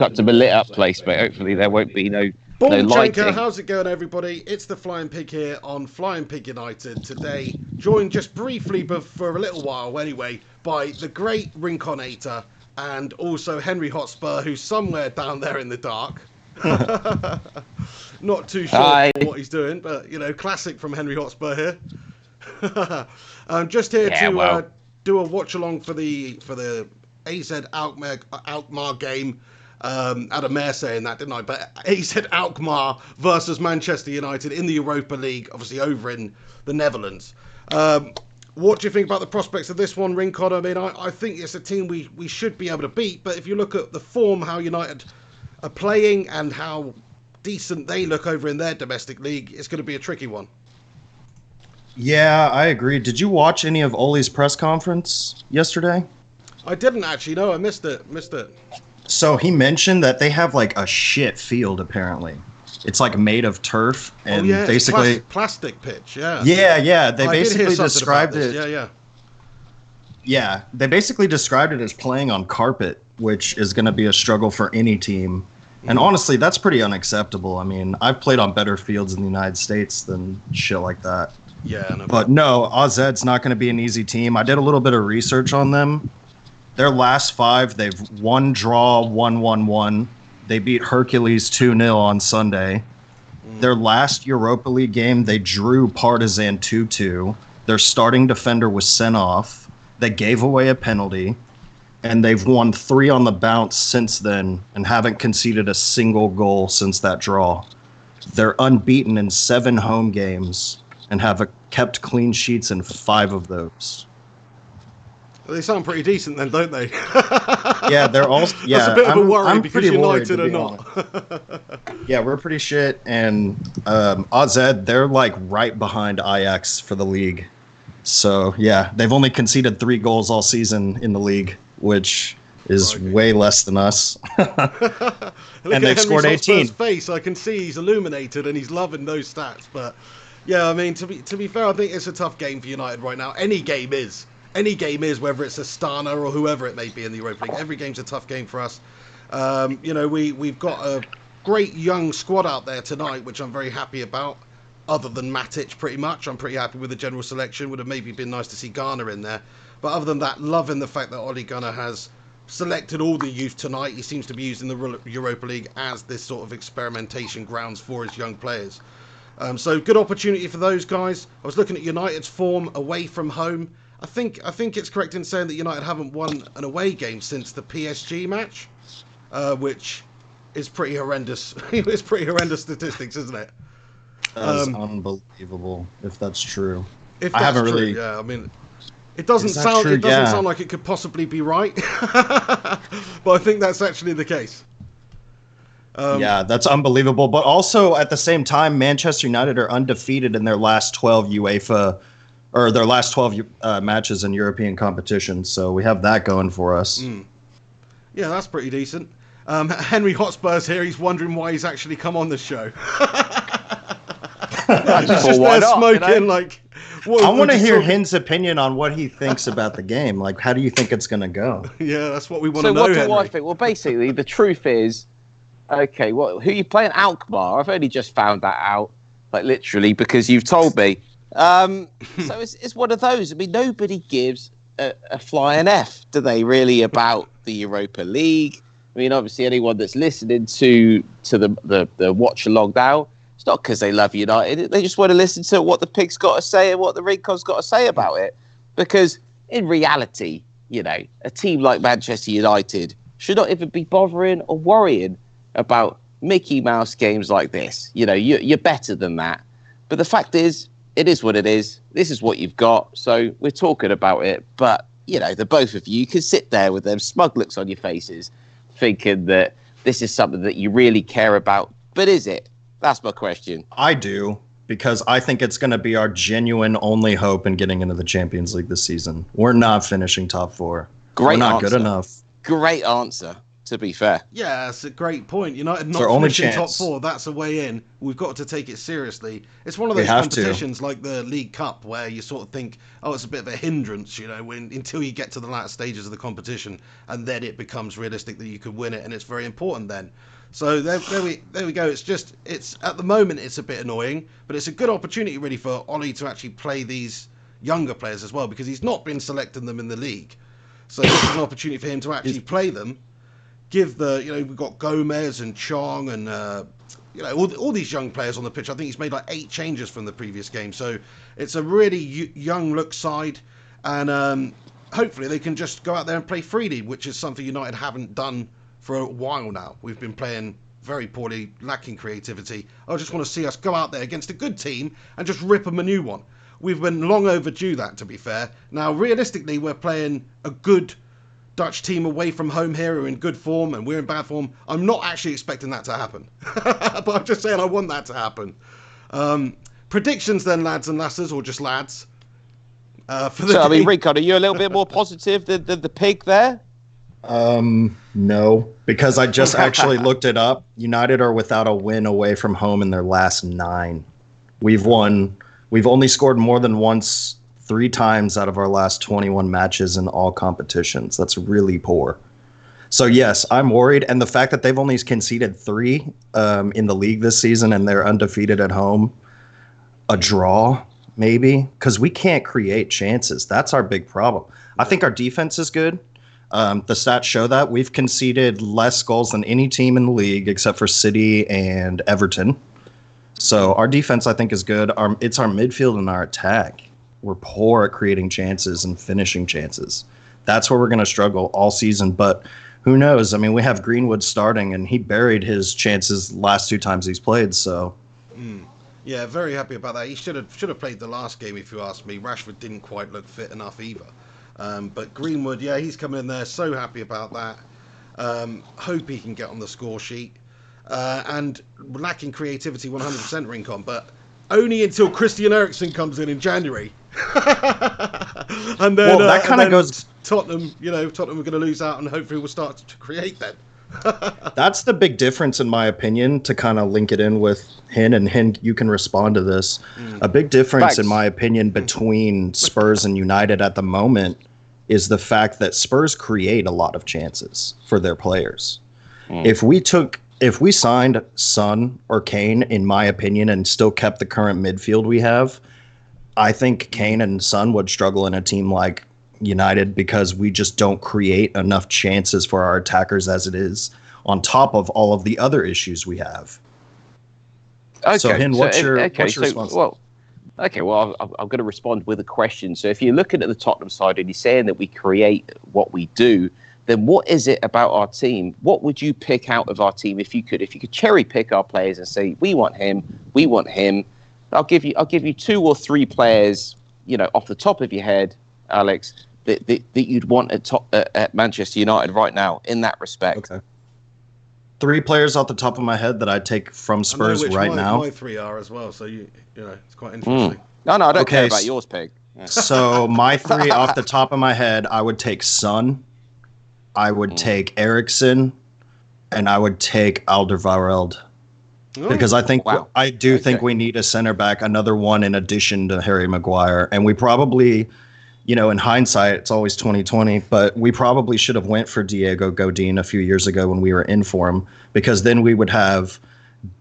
up to a lit up place, but hopefully there won't be no Boom, lighting. Jenka, how's it going, everybody? It's the Flying Pig here on Flying Pig United today, joined just briefly, but for a little while anyway, by the great Rinconator and also Henry Hotspur, who's somewhere down there in the dark. Not too sure what he's doing, but, classic from Henry Hotspur here. I'm just here to do a watch-along for the AZ Alkmaar game. Had a mayor saying that, didn't I? But AZ Alkmaar versus Manchester United in the Europa League, obviously over in the Netherlands. What do you think about the prospects of this one, Rincon? I mean, I think it's a team we should be able to beat, but if you look at the form, how United are playing and how decent they look over in their domestic league, it's going to be a tricky one. Yeah, I agree. Did you watch any of Ole's press conference yesterday? I didn't actually. No, I missed it. So he mentioned that they have like a shit field. Apparently, it's like made of turf and basically plastic pitch. Yeah. Yeah. They basically described it. Yeah. They basically described it as playing on carpet, which is going to be a struggle for any team. And honestly, that's pretty unacceptable. I mean, I've played on better fields in the United States than shit like that. Yeah. But no, AZ's not going to be an easy team. I did a little bit of research on them. Their last 5, they've 1 draw, 1-1-1. They beat Hercules 2-0 on Sunday. Their last Europa League game, they drew Partizan 2-2. Their starting defender was sent off. They gave away a penalty. And they've won 3 on the bounce since then and haven't conceded a single goal since that draw. They're unbeaten in 7 home games and have kept clean sheets in 5 of those. Well, they sound pretty decent then, don't they? Yeah, they're all. Yeah, that's a bit of a worry because United worried, are not. Yeah, we're pretty shit, and AZ, they're like right behind Ajax for the league. So yeah, they've only conceded 3 goals all season in the league, which is way less than us. And they've scored 18. Face, I can see he's illuminated and he's loving those stats. But yeah, I mean, to be fair, I think it's a tough game for United right now. Any game is, whether it's Astana or whoever it may be in the Europa League. Every game's a tough game for us. We've got a great young squad out there tonight, which I'm very happy about. Other than Matic, pretty much, I'm pretty happy with the general selection. Would have maybe been nice to see Garner in there. But other than that, loving the fact that Ole Gunnar has selected all the youth tonight. He seems to be using the Europa League as this sort of experimentation grounds for his young players. So good opportunity for those guys. I was looking at United's form away from home. I think it's correct in saying that United haven't won an away game since the PSG match, which is pretty horrendous. It's pretty horrendous statistics, isn't it? That is unbelievable if that's true. If that's true, yeah. I mean, it doesn't sound like it could possibly be right, but I think that's actually the case. Yeah, that's unbelievable. But also at the same time, Manchester United are undefeated in their last 12 matches in European competition. So we have that going for us. Yeah, that's pretty decent. Henry Hotspur's here. He's wondering why he's actually come on the show. He's just there smoking, like... I want to hear Hin's opinion on what he thinks about the game. Like, how do you think it's going to go? Yeah, that's what we want to know, So what do Henry. I think? Well, basically, the truth is, okay, who are you playing? Alkmaar? I've only just found that out, like literally, because you've told me. So it's one of those. I mean, nobody gives a flying F, do they, really, about the Europa League? I mean, obviously, anyone that's listening to the watch along now, it's not because they love United. They just want to listen to what the Pig's got to say and what the Rincon's got to say about it. Because in reality, a team like Manchester United should not even be bothering or worrying about Mickey Mouse games like this. You're better than that. But the fact is, it is what it is. This is what you've got. So we're talking about it. But, the both of you can sit there with them smug looks on your faces thinking that this is something that you really care about. But is it? That's my question. I do, because I think it's going to be our genuine only hope in getting into the Champions League this season. We're not finishing top 4. We're not good enough. Great answer. to be fair. Yeah, that's a great point. United not finishing top 4, that's a way in. We've got to take it seriously. It's one of those competitions like the League Cup where you sort of think, oh, it's a bit of a hindrance, until you get to the last stages of the competition, and then it becomes realistic that you could win it, and it's very important then. So there we go. It's at the moment it's a bit annoying, but it's a good opportunity really for Ollie to actually play these younger players as well, because he's not been selecting them in the league. So this is an opportunity for him to actually play them. Give we've got Gomez and Chong and all these young players on the pitch. I think he's made like 8 changes from the previous game. So it's a really young look side, and hopefully they can just go out there and play freely, which is something United haven't done for a while now. We've been playing very poorly, lacking creativity. I just want to see us go out there against a good team and just rip them a new one. We've been long overdue that, to be fair. Now, realistically, we're playing a good Dutch team away from home here who are in good form, and we're in bad form. I'm not actually expecting that to happen. But I'm just saying I want that to happen. Predictions then, lads and lasses, or just lads? Rico, are you a little bit more positive than the pig there? No, because I just actually looked it up. United are without a win away from home in their last 9. We've only scored more than once 3 times out of our last 21 matches in all competitions. That's really poor. So yes, I'm worried. And the fact that they've only conceded 3 in the league this season and they're undefeated at home, a draw maybe, because we can't create chances. That's our big problem. I think our defense is good. The stats show that we've conceded less goals than any team in the league except for City and Everton. So our defense, I think, is good. It's our midfield and our attack. We're poor at creating chances and finishing chances. That's where we're going to struggle all season. But who knows? I mean, we have Greenwood starting, and he buried his chances last 2 times he's played. So, yeah, very happy about that. He should have played the last game, if you ask me. Rashford didn't quite look fit enough either. But Greenwood, yeah, he's coming in there. So happy about that. Hope he can get on the score sheet. And lacking creativity 100% Rincon, but only until Christian Eriksen comes in January. And then, that kind of goes. Tottenham, Tottenham are going to lose out, and hopefully we'll start to create then. That's the big difference, in my opinion, to kind of link it in with Hin, and Hin, you can respond to this. A big difference, in my opinion, between Spurs and United at the moment is the fact that Spurs create a lot of chances for their players. If we signed Son or Kane, in my opinion, and still kept the current midfield we have, I think Kane and Son would struggle in a team like United because we just don't create enough chances for our attackers as it is, on top of all of the other issues we have. Okay, so Hin, what's your response? Well, I'm going to respond with a question. So if you're looking at the Tottenham side and you're saying that we create what we do, then what is it about our team? What would you pick out of our team if you could cherry pick our players and say, we want him. I'll give you 2 or 3 players, off the top of your head, Alex, that you'd want at Manchester United right now in that respect. Okay. 3 players off the top of my head that I'd take from Spurs right now. My 3 are as well, so it's quite interesting. No, I don't care about yours, Pig. Yeah. So my 3 off the top of my head, I would take Son, I would take Eriksen, and I would take Alderweireld. Because I think think we need a center back, another one in addition to Harry Maguire, and we probably, in hindsight, it's always 2020, but we probably should have went for Diego Godin a few years ago when we were in for him, because then we would have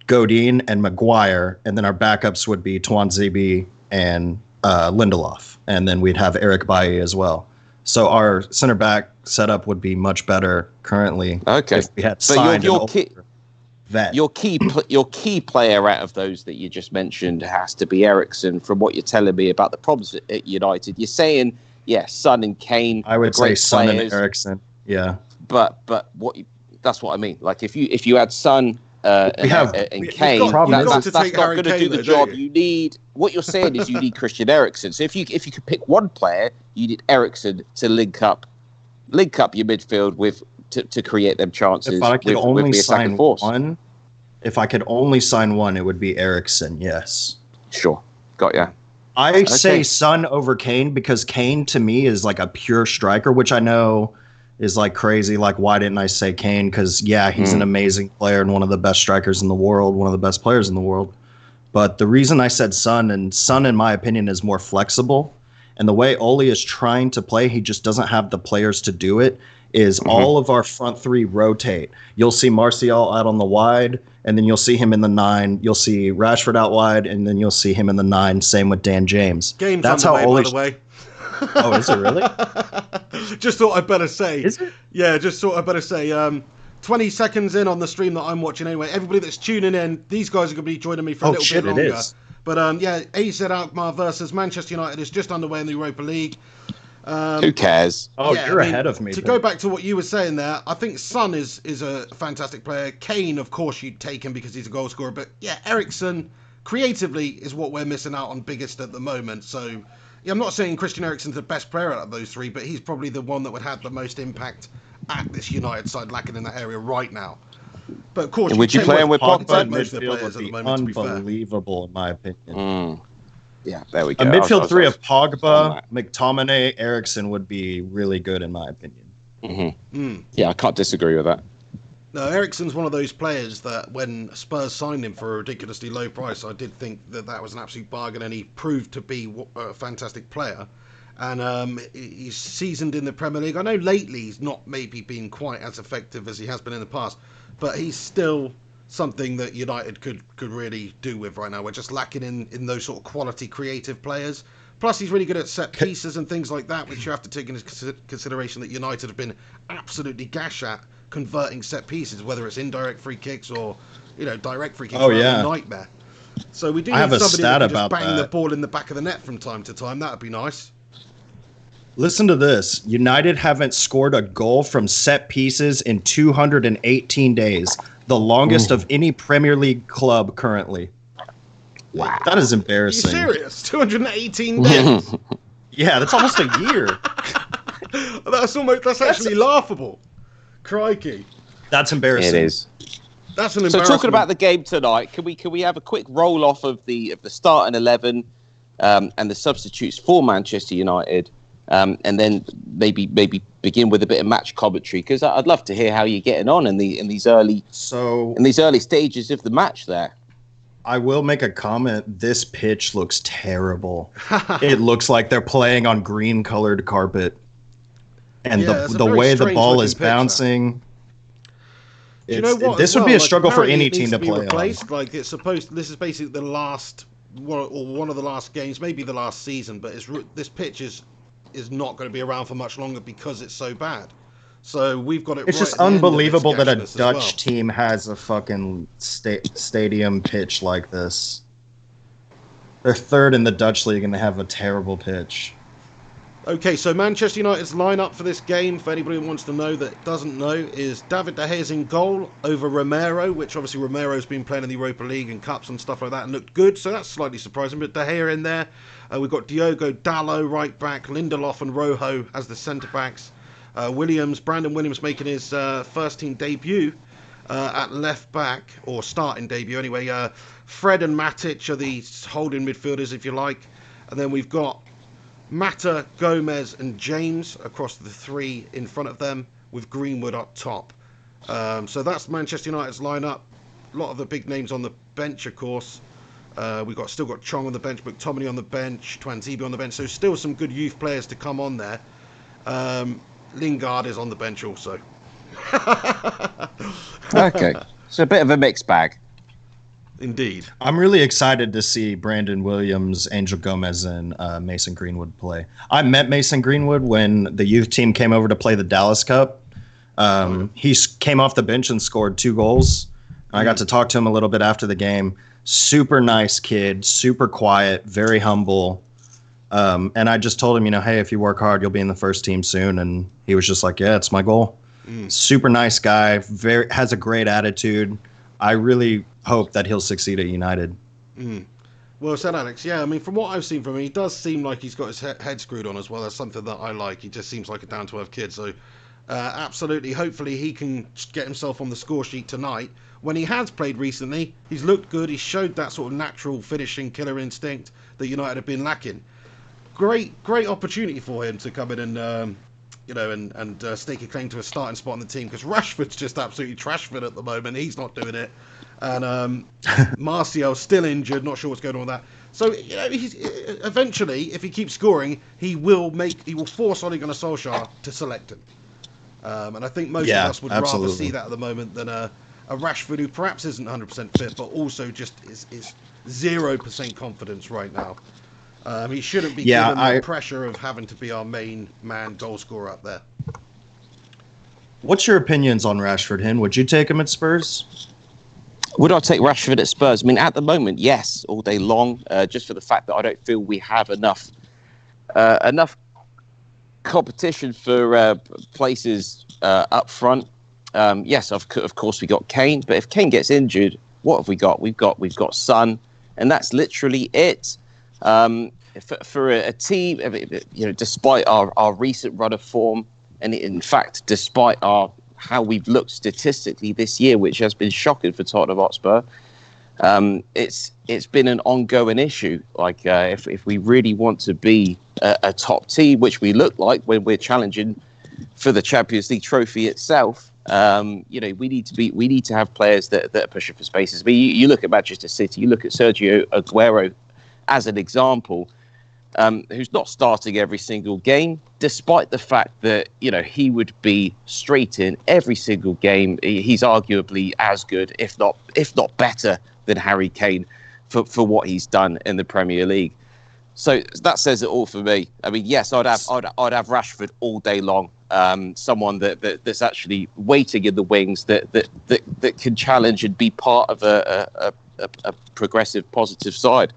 Godin and Maguire, and then our backups would be Tuanzebe and Lindelof, and then we'd have Eric Bailly as well. So our center back setup would be much better currently if we had signed Your key player out of those that you just mentioned has to be Eriksen. From what you're telling me about the problems at United, you're saying, Son and Kane. I would say Son and Eriksen. Yeah, but that's what I mean. Like if you had Son and Kane, that's not going to do the job. You need what you're saying is you need Christian Eriksen. So if you could pick one player, you need Eriksen to link up your midfield with. To create them chances. If I could only sign one, it would be Eriksen. Yes. Sure. Got ya. Say Son over Kane because Kane to me is like a pure striker, which I know is like crazy. Like, why didn't I say Kane? Because, yeah, he's an amazing player and one of the best strikers in the world, one of the best players in the world. But the reason I said Son, and Son, in my opinion, is more flexible. And the way Ole is trying to play, he just doesn't have the players to do it, is all of our front three rotate. You'll see Martial out on the wide, and then you'll see him in the 9. You'll see Rashford out wide, and then you'll see him in the 9. Same with Dan James. Game's that's on the way, by the way. Oh, is it really? Just thought I'd better say. Is it? Yeah, just thought I'd better say. 20 seconds in on the stream that I'm watching anyway. Everybody that's tuning in, these guys are going to be joining me for a little bit longer. It is. But yeah, AZ Alkmaar versus Manchester United is just underway in the Europa League. Who cares? Oh, yeah, you're ahead of me. To go back to what you were saying there, I think Son is a fantastic player. Kane, of course, you'd take him because he's a goal scorer. But yeah, Eriksen, creatively, is what we're missing out on biggest at the moment. So yeah, I'm not saying Christian Eriksen's the best player out of those three, but he's probably the one that would have the most impact at this United side, lacking in that area right now. But of course, would you play him with Pogba? Most of the players at the moment, unbelievable, in my opinion. Yeah, there we go. A midfield three of Pogba, McTominay, Eriksen would be really good, in my opinion. Yeah, I can't disagree with that. No, Eriksen's one of those players that when Spurs signed him for a ridiculously low price, I did think that was an absolute bargain, and he proved to be a fantastic player. And he's seasoned in the Premier League. I know lately he's not maybe been quite as effective as he has been in the past, but he's still something that United could really do with right now. We're just lacking in those sort of quality creative players. Plus, he's really good at set pieces and things like that, which you have to take into consideration that United have been absolutely gash at converting set pieces, whether it's indirect free kicks or direct free kicks. Oh yeah, a nightmare. So we do need somebody that can just bang the ball in the back of the net from time to time. That would be nice. Listen to this. United haven't scored a goal from set pieces in 218 days, the longest of any Premier League club currently. Wow. That is embarrassing. Are you serious? 218 days? Yeah, that's almost a year. That's actually laughable. Crikey. That's embarrassing. It is. That's an embarrassment. So talking about the game tonight, can we have a quick roll off of the starting 11 and the substitutes for Manchester United, and then maybe begin with a bit of match commentary, because I'd love to hear how you're getting on in these early stages of the match there. I will make a comment. This pitch looks terrible. It looks like they're playing on green-colored carpet. And the way the ball is bouncing, this would be a struggle for any team to play on. Like this is basically the last one of the last games, maybe the last season. But this pitch is not going to be around for much longer because it's so bad. So we've got it. It's just unbelievable that a Dutch team has a fucking stadium pitch like this. They're third in the Dutch league and they have a terrible pitch. Okay, so Manchester United's lineup for this game, for anybody who wants to know that doesn't know, is David De Gea's in goal over Romero, which obviously Romero's been playing in the Europa League and Cups and stuff like that and looked good, so that's slightly surprising. But De Gea in there. We've got Diogo Dalot right back, Lindelof and Rojo as the centre-backs. Brandon Williams making his first team debut at left back, or starting debut anyway. Fred and Matic are the holding midfielders, if you like. And then we've got Mata, Gomez and James across the three in front of them, with Greenwood up top. So that's Manchester United's lineup. A lot of the big names on the bench, of course. We've still got Chong on the bench, McTominay on the bench, Twanzebe on the bench. So still some good youth players to come on there. Lingard is on the bench also. Okay, so a bit of a mixed bag. Indeed. I'm really excited to see Brandon Williams, Angel Gomez, and Mason Greenwood play. I met Mason Greenwood when the youth team came over to play the Dallas Cup. He came off the bench and scored 2 goals. I got to talk to him a little bit after the game. Super nice kid, super quiet, very humble. And I just told him, hey, if you work hard, you'll be in the first team soon. And he was just like, yeah, it's my goal. Super nice guy, has a great attitude. I really hope that he'll succeed at United. Well said, Alex. Yeah, I mean, from what I've seen from him, he does seem like he's got his head screwed on as well. That's something that I like. He just seems like a down-to-earth kid. So, absolutely, hopefully he can get himself on the score sheet tonight. When he has played recently, he's looked good. He's showed that sort of natural finishing killer instinct that United have been lacking. Great opportunity for him to come in and and stake a claim to a starting spot on the team, because Rashford's just absolutely trashford at the moment. He's not doing it, and Martial's still injured. Not sure what's going on with that. So he's eventually, if he keeps scoring, he will force Ole Gunnar Solskjaer to select him. And I think most of us would rather see that at the moment than a Rashford who perhaps isn't 100% fit, but also just is 0% confidence right now. He shouldn't be given the pressure of having to be our main man goal scorer up there. What's your opinions on Rashford, Hin? Would you take him at Spurs? Would I take Rashford at Spurs? I mean, at the moment, yes, all day long, just for the fact that I don't feel we have enough competition for places up front. Yes, of course we got Kane, but if Kane gets injured, what have we got? We've got Son, and that's literally it. For a team, despite our recent run of form, and in fact, despite how we've looked statistically this year, which has been shocking for Tottenham Hotspur, it's been an ongoing issue. Like if we really want to be a top team, which we look like when we're challenging for the Champions League trophy itself, we need to have players that are pushing for spaces. I mean, you look at Manchester City, you look at Sergio Aguero as an example, who's not starting every single game, despite the fact that he would be straight in every single game. He's arguably as good, if not better, than Harry Kane for what he's done in the Premier League. So that says it all for me. I mean, yes, I'd have Rashford all day long. Someone that's actually waiting in the wings, that can challenge and be part of a progressive, positive side.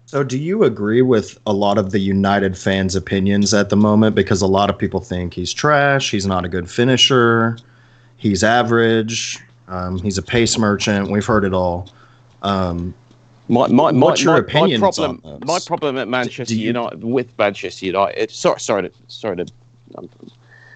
So do you agree with a lot of the United fans' opinions at the moment? Because a lot of people think he's trash, he's not a good finisher, he's average, he's a pace merchant. We've heard it all. What's your opinion on this? My problem at Manchester United, with Manchester United, sorry to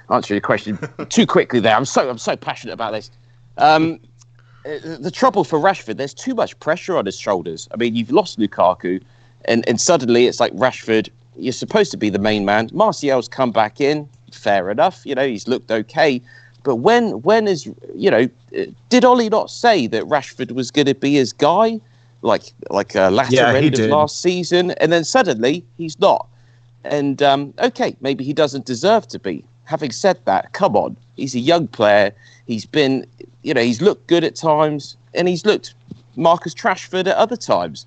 answer your question too quickly there. I'm so passionate about this. The trouble for Rashford, there's too much pressure on his shoulders. I mean, you've lost Lukaku, and suddenly it's like Rashford, you're supposed to be the main man. Martial's come back in, fair enough. He's looked okay. But when did Ollie not say that Rashford was going to be his guy? Like latter end of last season, and then suddenly he's not. And okay, maybe he doesn't deserve to be. Having said that, come on, he's a young player. He's been, he's looked good at times, and he's looked Marcus Rashford at other times.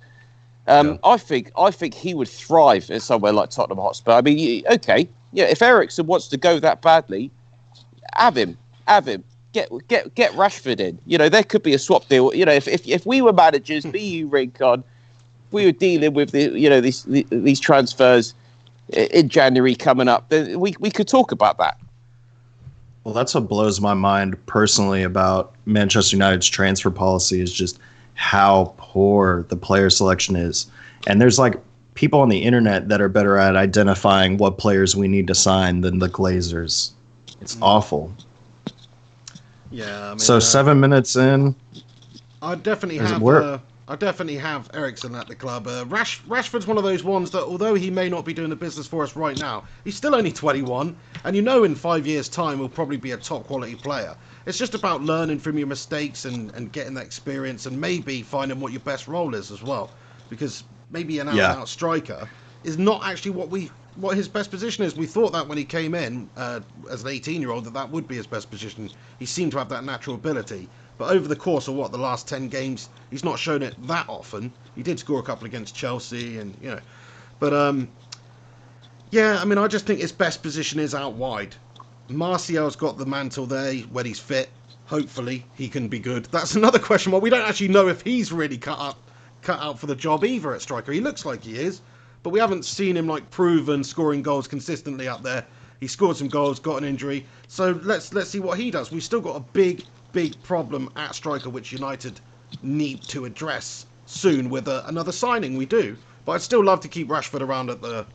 I think he would thrive in somewhere like Tottenham Hotspur. I mean, if Eriksen wants to go that badly, have him. Get Rashford in. There could be a swap deal. If we were managers, BU Rincon, we were dealing with these transfers in January coming up, then we could talk about that. Well, that's what blows my mind personally about Manchester United's transfer policy, is just how poor the player selection is. And there's people on the internet that are better at identifying what players we need to sign than the Glazers. It's awful. Yeah, I mean, so 7 minutes in, I definitely have Eriksen at the club. Rashford's one of those ones that, although he may not be doing the business for us right now, he's still only 21, and in 5 years' time he'll probably be a top quality player. It's just about learning from your mistakes and getting that experience, and maybe finding what your best role is as well. Because maybe an out-and-out striker is not actually what his best position is. We thought that when he came in as an 18-year-old that would be his best position. He seemed to have that natural ability. But over the course of the last 10 games, he's not shown it that often. He did score a couple against Chelsea, and But I just think his best position is out wide. Martial's got the mantle there when he's fit. Hopefully he can be good. That's another question. Well, we don't actually know if he's really cut out for the job either at striker. He looks like he is, but we haven't seen him proven scoring goals consistently up there. He scored some goals, got an injury. So let's see what he does. We've still got a big problem at striker, which United need to address soon with another signing. We do, but I'd still love to keep Rashford around at the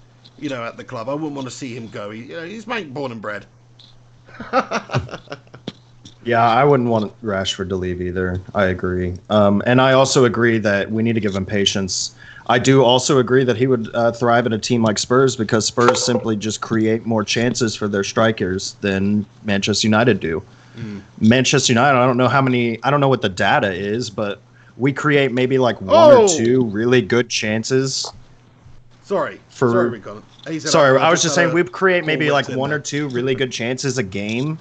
club. I wouldn't want to see him go. He's born and bred. Yeah, I wouldn't want Rashford to leave either. I agree. And I also agree that we need to give him patience. I do also agree that he would thrive at a team like Spurs because Spurs simply just create more chances for their strikers than Manchester United do. Manchester United, I don't know what the data is, but we create maybe like one or two really good chances. Sorry, Recon. Sorry, I was just saying we create maybe like one or two really good chances a game.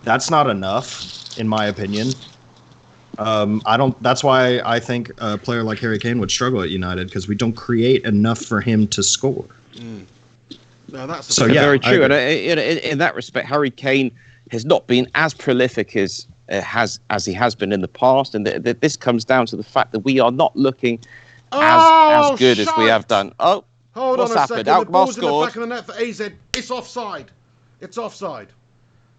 That's not enough, in my opinion. That's why I think a player like Harry Kane would struggle at United because we don't create enough for him to score. No, that's very true. And in that respect, Harry Kane has not been as prolific as he has been in the past, and this comes down to the fact that we are not looking as good as we have done. Oh, hold on a happened? second. The ball's in the back of the net for AZ. It's offside. It's offside.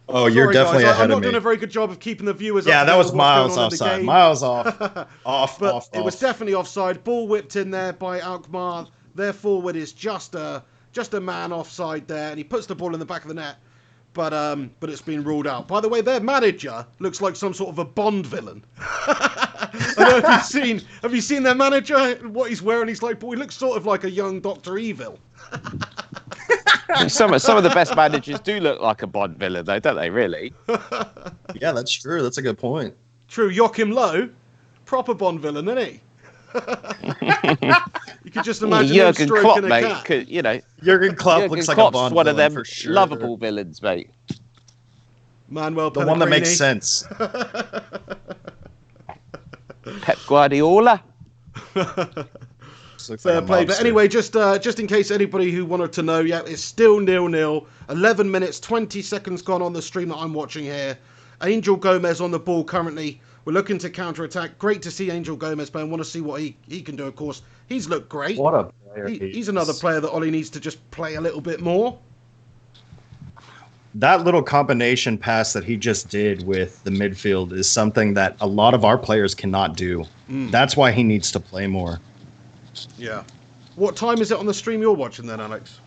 Oh, you're definitely ahead of me. I'm not doing a very good job of keeping the viewers. Yeah, that was miles offside. Miles off. off. It was definitely offside. Ball whipped in there by Alkmaar. Their forward is just a man offside there, and he puts the ball in the back of the net. But it's been ruled out. By the way, their manager looks like some sort of a Bond villain. I don't know have you seen their manager? What he's wearing? He's like, boy, he looks sort of like a young Dr. Evil. Some of the best managers do look like a Bond villain, though, don't they? Really? Yeah, that's true. That's a good point. True. Joachim Low, proper Bond villain, isn't he? You could just imagine Jurgen him Klopp, stroking a mate. cat. Jurgen Klopp looks like a Bond one villain of them for sure. lovable villains, mate. Manuel the one that makes sense. Pep Guardiola. Fair play. But anyway, just in case anybody who wanted to know, yeah, it's still 0-0. 11 minutes, 20 seconds gone on the stream that I'm watching here. Angel Gomez on the ball currently. We're looking to counter-attack. Great to see Angel Gomez play and want to see what he can do, of course. He's looked great. What a player he's another player that Ollie needs to just play a little bit more. That little combination pass that he just did with the midfield is something that a lot of our players cannot do. That's why he needs to play more. Yeah. What time is it on the stream you're watching then, Alex?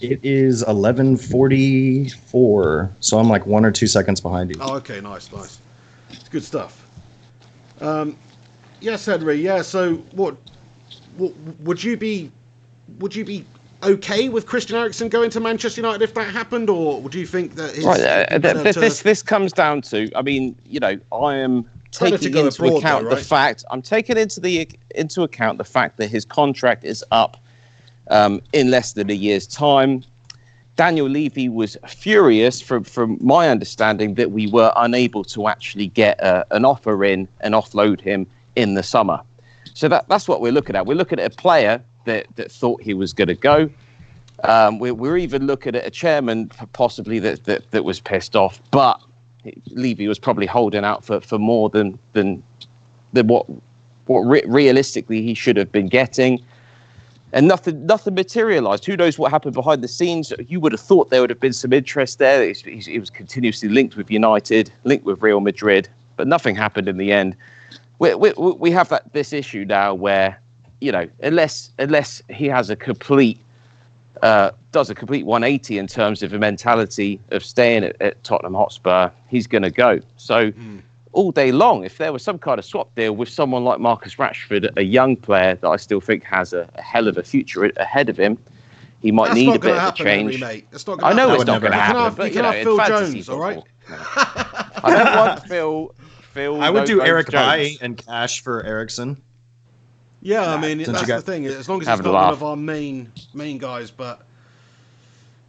It is 11:44, so I'm like 1 or 2 seconds behind you. Oh, okay, nice. It's good stuff. Yes, Henry. Yeah. So, what would you be okay with Christian Eriksen going to Manchester United if that happened, or would you think that this comes down to? I mean, I am taking into account the fact that his contract is up in less than a year's time. Daniel Levy was furious, from my understanding, that we were unable to actually get an offer in and offload him in the summer. So that's what we're looking at. We're looking at a player that thought he was going to go. We're even looking at a chairman possibly that was pissed off, but Levy was probably holding out for more than what realistically he should have been getting. And nothing materialised. Who knows what happened behind the scenes? You would have thought there would have been some interest there. He was continuously linked with United, linked with Real Madrid, but nothing happened in the end. We have this issue now where, unless he has does a complete 180 in terms of the mentality of staying at Tottenham Hotspur, he's going to go. So all day long, if there was some kind of swap deal with someone like Marcus Rashford, a young player that I still think has a hell of a future ahead of him, he might need a bit of a change. Henry, I know it's not going to happen, but you can have Phil Jones, all right? I don't want Phil. I would do Eric Bailly and cash for Eriksen. Yeah, I mean, that's the thing. As long as he's not one of our main guys, but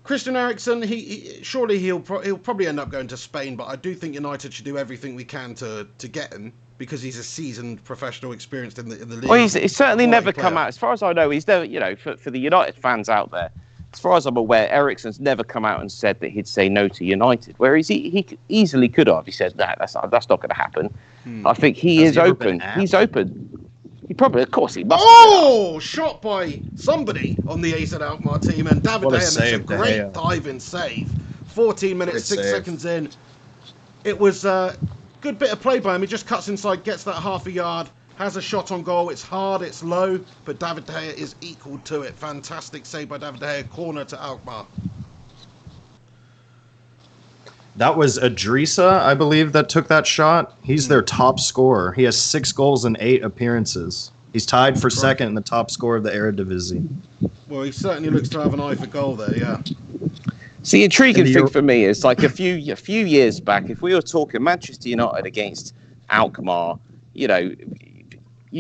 Christian Eriksen, he'll probably end up going to Spain, but I do think United should do everything we can to get him because he's a seasoned professional, experienced in the league. Well, he's certainly never come out. As far as I know, he's never. For the United fans out there, as far as I'm aware, Eriksen's never come out and said that he'd say no to United. Whereas he easily could have. He said, "No, that's not going to happen." I think he is open. He's open. He probably, of course, he must. Oh, shot by somebody on the AZ Alkmaar team, and David De Gea makes a great diving save. 14 minutes, 6 seconds in. It was a good bit of play by him. He just cuts inside, gets that half a yard, has a shot on goal. It's hard, it's low, but David De Gea is equal to it. Fantastic save by David De Gea. Corner to Alkmaar. That was Adrisa, I believe, that took that shot. He's their top scorer. He has 6 goals in 8 appearances. He's tied for second in the top scorer of the Eredivisie. Well, he certainly looks to have an eye for goal there, yeah. See, the intriguing thing for me is like a few years back, if we were talking Manchester United against Alkmaar, you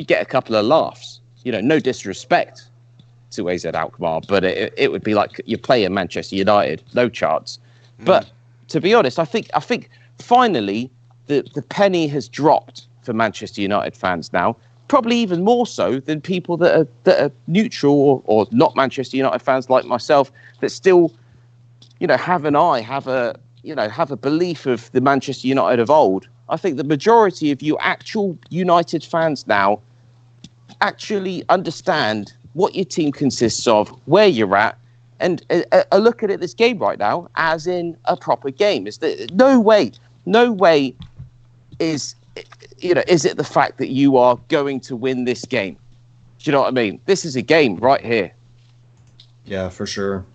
get a couple of laughs. No disrespect to AZ Alkmaar, but it would be like you're playing Manchester United, no chance. But to be honest, I think finally the penny has dropped for Manchester United fans now. Probably even more so than people that are neutral or not Manchester United fans like myself that still, have an eye, have a belief of the Manchester United of old. I think the majority of you actual United fans now actually understand what your team consists of, where you're at, and are looking at this game right now as in a proper game. Is there no way is it the fact that you are going to win this game? Do you know what I mean? This is a game right here. Yeah, for sure.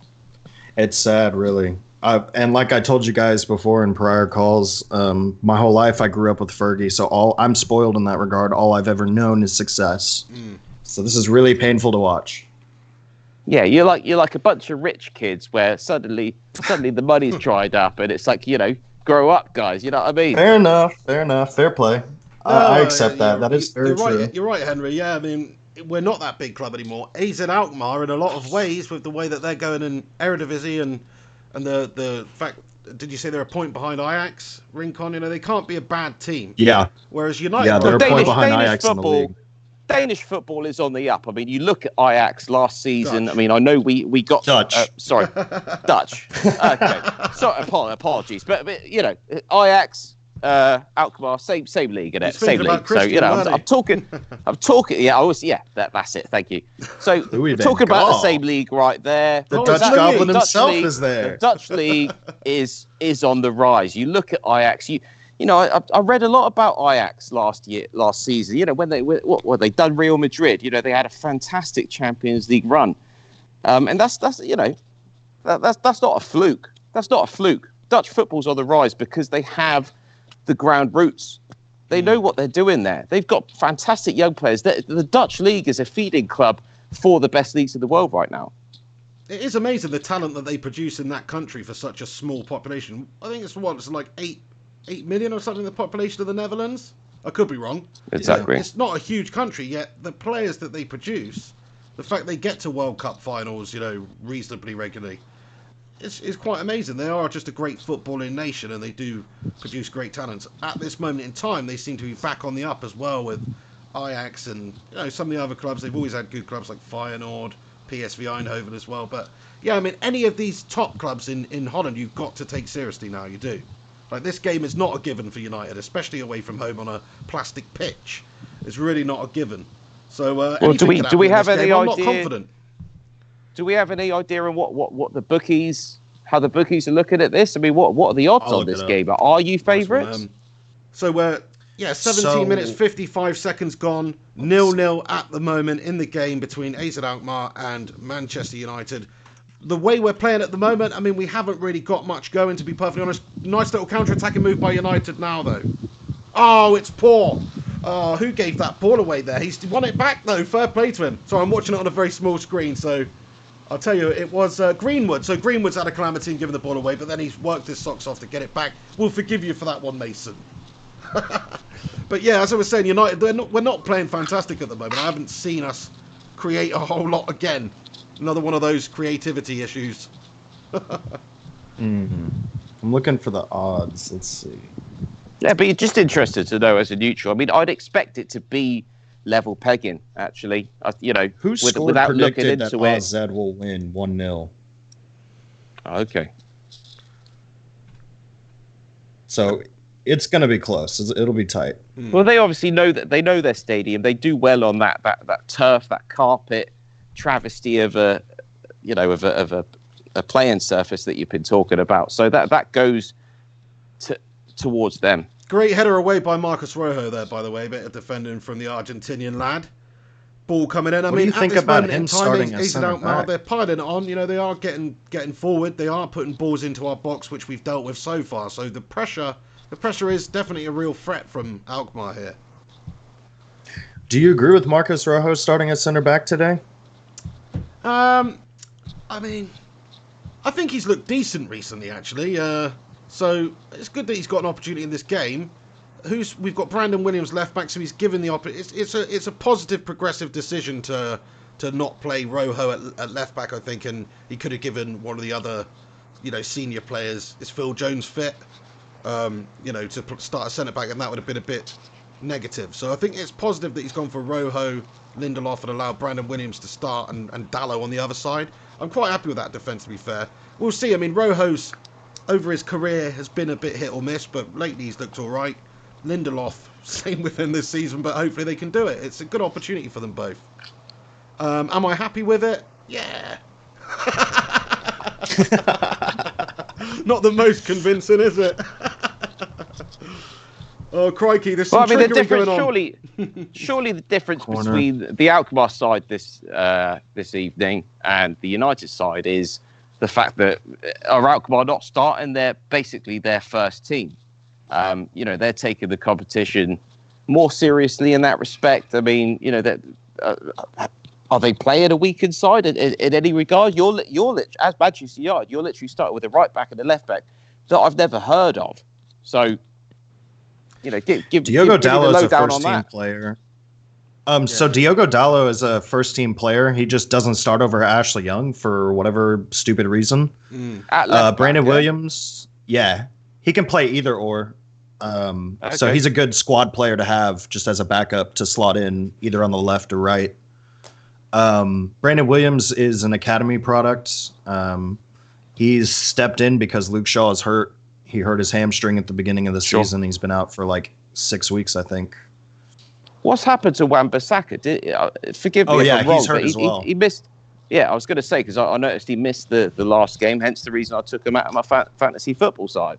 It's sad, really. And like I told you guys before in prior calls, my whole life I grew up with Fergie, so I'm spoiled in that regard. All I've ever known is success. So this is really painful to watch. Yeah, you're like a bunch of rich kids where suddenly the money's dried up, and it's like, grow up, guys. You know what I mean? Fair enough. Fair play. I accept that. That is very true. You're right, Henry. Yeah, I mean, we're not that big club anymore. AZ Alkmaar, in a lot of ways, with the way that they're going in Eredivisie and the fact, did you say they're a point behind Ajax, Rincon? They can't be a bad team. Yeah. Whereas United, they're a point behind Ajax in the league. Danish football is on the up. I mean, you look at Ajax last season. Dutch. I mean, I know we got Dutch. Dutch. Okay, sorry, apologies, but Ajax, Alkmaar, same league, isn't it? Same league. So I'm talking. Yeah, that's it. Thank you. So talking about the same league right there. The Dutch Goblin himself is there. The Dutch league is on the rise. You look at Ajax. I read a lot about Ajax last season. When they done Real Madrid. They had a fantastic Champions League run, and that's not a fluke. That's not a fluke. Dutch football's on the rise because they have the ground roots. They know what they're doing there. They've got fantastic young players. The Dutch league is a feeding club for the best leagues in the world right now. It is amazing the talent that they produce in that country for such a small population. I think it's like 8 million or something, the population of the Netherlands. I could be wrong. Exactly. It's not a huge country, yet the players that they produce, the fact they get to World Cup finals, reasonably regularly, it's quite amazing. They are just a great footballing nation, and they do produce great talents. At this moment in time, they seem to be back on the up as well with Ajax and some of the other clubs. They've always had good clubs like Feyenoord, PSV Eindhoven as well. But yeah, I mean, any of these top clubs in Holland, you've got to take seriously now. You do. Like, this game is not a given for United, especially away from home on a plastic pitch. It's really not a given. So, do we have any idea? I'm not confident. Do we have any idea on what the bookies, how the bookies are looking at this? I mean, what are the odds on this game? Are you favourites? So we're 17 minutes 55 seconds gone, 0-0 at the moment in the game between AZ Alkmaar and Manchester United. The way we're playing at the moment, I mean, we haven't really got much going, to be perfectly honest. Nice little counter-attacking move by United now, though. Oh, it's poor. Oh, who gave that ball away there? He's won it back, though. Fair play to him. So I'm watching it on a very small screen, so I'll tell you, it was Greenwood. So Greenwood's had a calamity and given the ball away, but then he's worked his socks off to get it back. We'll forgive you for that one, Mason. But yeah, as I was saying, United, we're not playing fantastic at the moment. I haven't seen us create a whole lot again. Another one of those creativity issues. I'm looking for the odds. Let's see. Yeah, but you're just interested to know as a neutral. I mean, I'd expect it to be level pegging, actually. Who scored without predicted looking into that it. AZ will win 1-0? Okay. So it's going to be close. It'll be tight. Well, they obviously know that they know their stadium. They do well on that turf, that carpet, travesty of a playing surface that you've been talking about. So that goes towards them. Great header away by Marcos Rojo there, by the way. Bit of defending from the Argentinian lad. ball coming in. What do you think about him starting as center back? They're piling it on. They are getting forward. They are putting balls into our box, which we've dealt with so far. So the pressure is definitely a real threat from Alkmaar here. Do you agree with Marcos Rojo starting as center back today? I mean, I think he's looked decent recently, actually. So it's good that he's got an opportunity in this game. We've got Brandon Williams left back, so he's given the opportunity. It's a positive, progressive decision to not play Rojo at left back, I think, and he could have given one of the other, senior players. Is Phil Jones fit? To start a centre back, and that would have been a bit negative. So I think it's positive that he's gone for Rojo, Lindelof, and allowed Brandon Williams to start and Dallo on the other side. I'm quite happy with that defence, to be fair. We'll see. I mean, Rojo's over his career has been a bit hit or miss, but lately he's looked all right. Lindelof, same with him this season, but hopefully they can do it. It's a good opportunity for them both. Am I happy with it? Yeah. Not the most convincing, is it? Oh, crikey, there's some trickery going on. Surely the difference between the Alkmaar side this evening and the United side is the fact that Alkmaar not starting basically their first team. They're taking the competition more seriously in that respect. I mean, are they playing a weakened side in any regard? You're as Manchester United, you're literally starting with a right back and a left back that I've never heard of. So, give Diogo Dallo is a first first-team player. So Diogo Dallo is a first-team player. He just doesn't start over Ashley Young for whatever stupid reason. Brandon Williams, he can play either or. So he's a good squad player to have just as a backup to slot in either on the left or right. Brandon Williams is an academy product. He's stepped in because Luke Shaw is hurt. He hurt his hamstring at the beginning of the season. He's been out for like 6 weeks, I think. What's happened to Wan-Bissaka? Forgive me if I'm wrong, he's hurt as well. He missed. Yeah, I was going to say, because I noticed he missed the last game, hence the reason I took him out of my fantasy football side.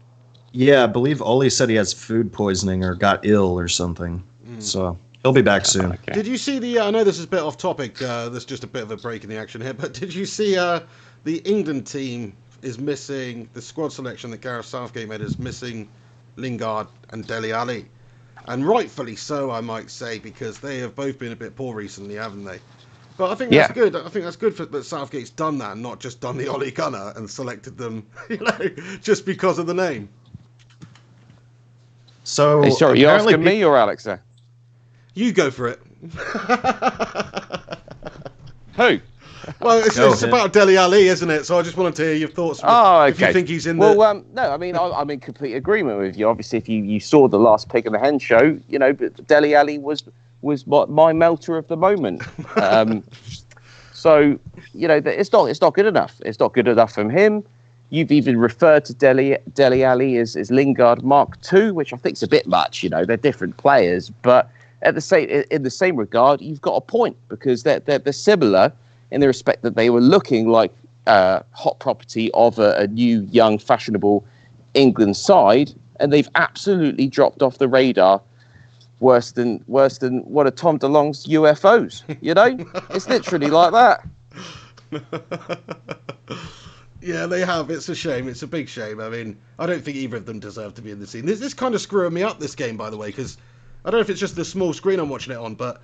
Yeah, I believe Oli said he has food poisoning or got ill or something. So he'll be back soon. Okay. Did you see I know this is a bit off topic, there's just a bit of a break in the action here, but did you see the England team is missing, the squad selection that Gareth Southgate made is missing Lingard and Dele Alli? And rightfully so, I might say, because they have both been a bit poor recently, haven't they? But I think that's good. I think that's good that Southgate's done that and not just done the Ole Gunnar and selected them, just because of the name. So, hey, sorry, you asking me or Alex there? You go for it. Who? Well, it's about Dele Alli, isn't it? So I just wanted to hear your thoughts. Oh, okay. If you think he's in no, I mean, I'm in complete agreement with you. Obviously, if you saw the last Pig and the Hen show, but Dele Alli was my melter of the moment. So, it's not good enough. It's not good enough from him. You've even referred to Dele Alli as Lingard Mark II, which I think is a bit much. They're different players, but in the same regard, you've got a point because they're similar in the respect that they were looking like hot property of a new, young, fashionable England side, and they've absolutely dropped off the radar. Worse than one of Tom DeLonge's UFOs. It's literally like that. Yeah, they have. It's a shame. It's a big shame. I mean, I don't think either of them deserve to be in the scene. This kind of screwing me up, this game, by the way, because I don't know if it's just the small screen I'm watching it on, but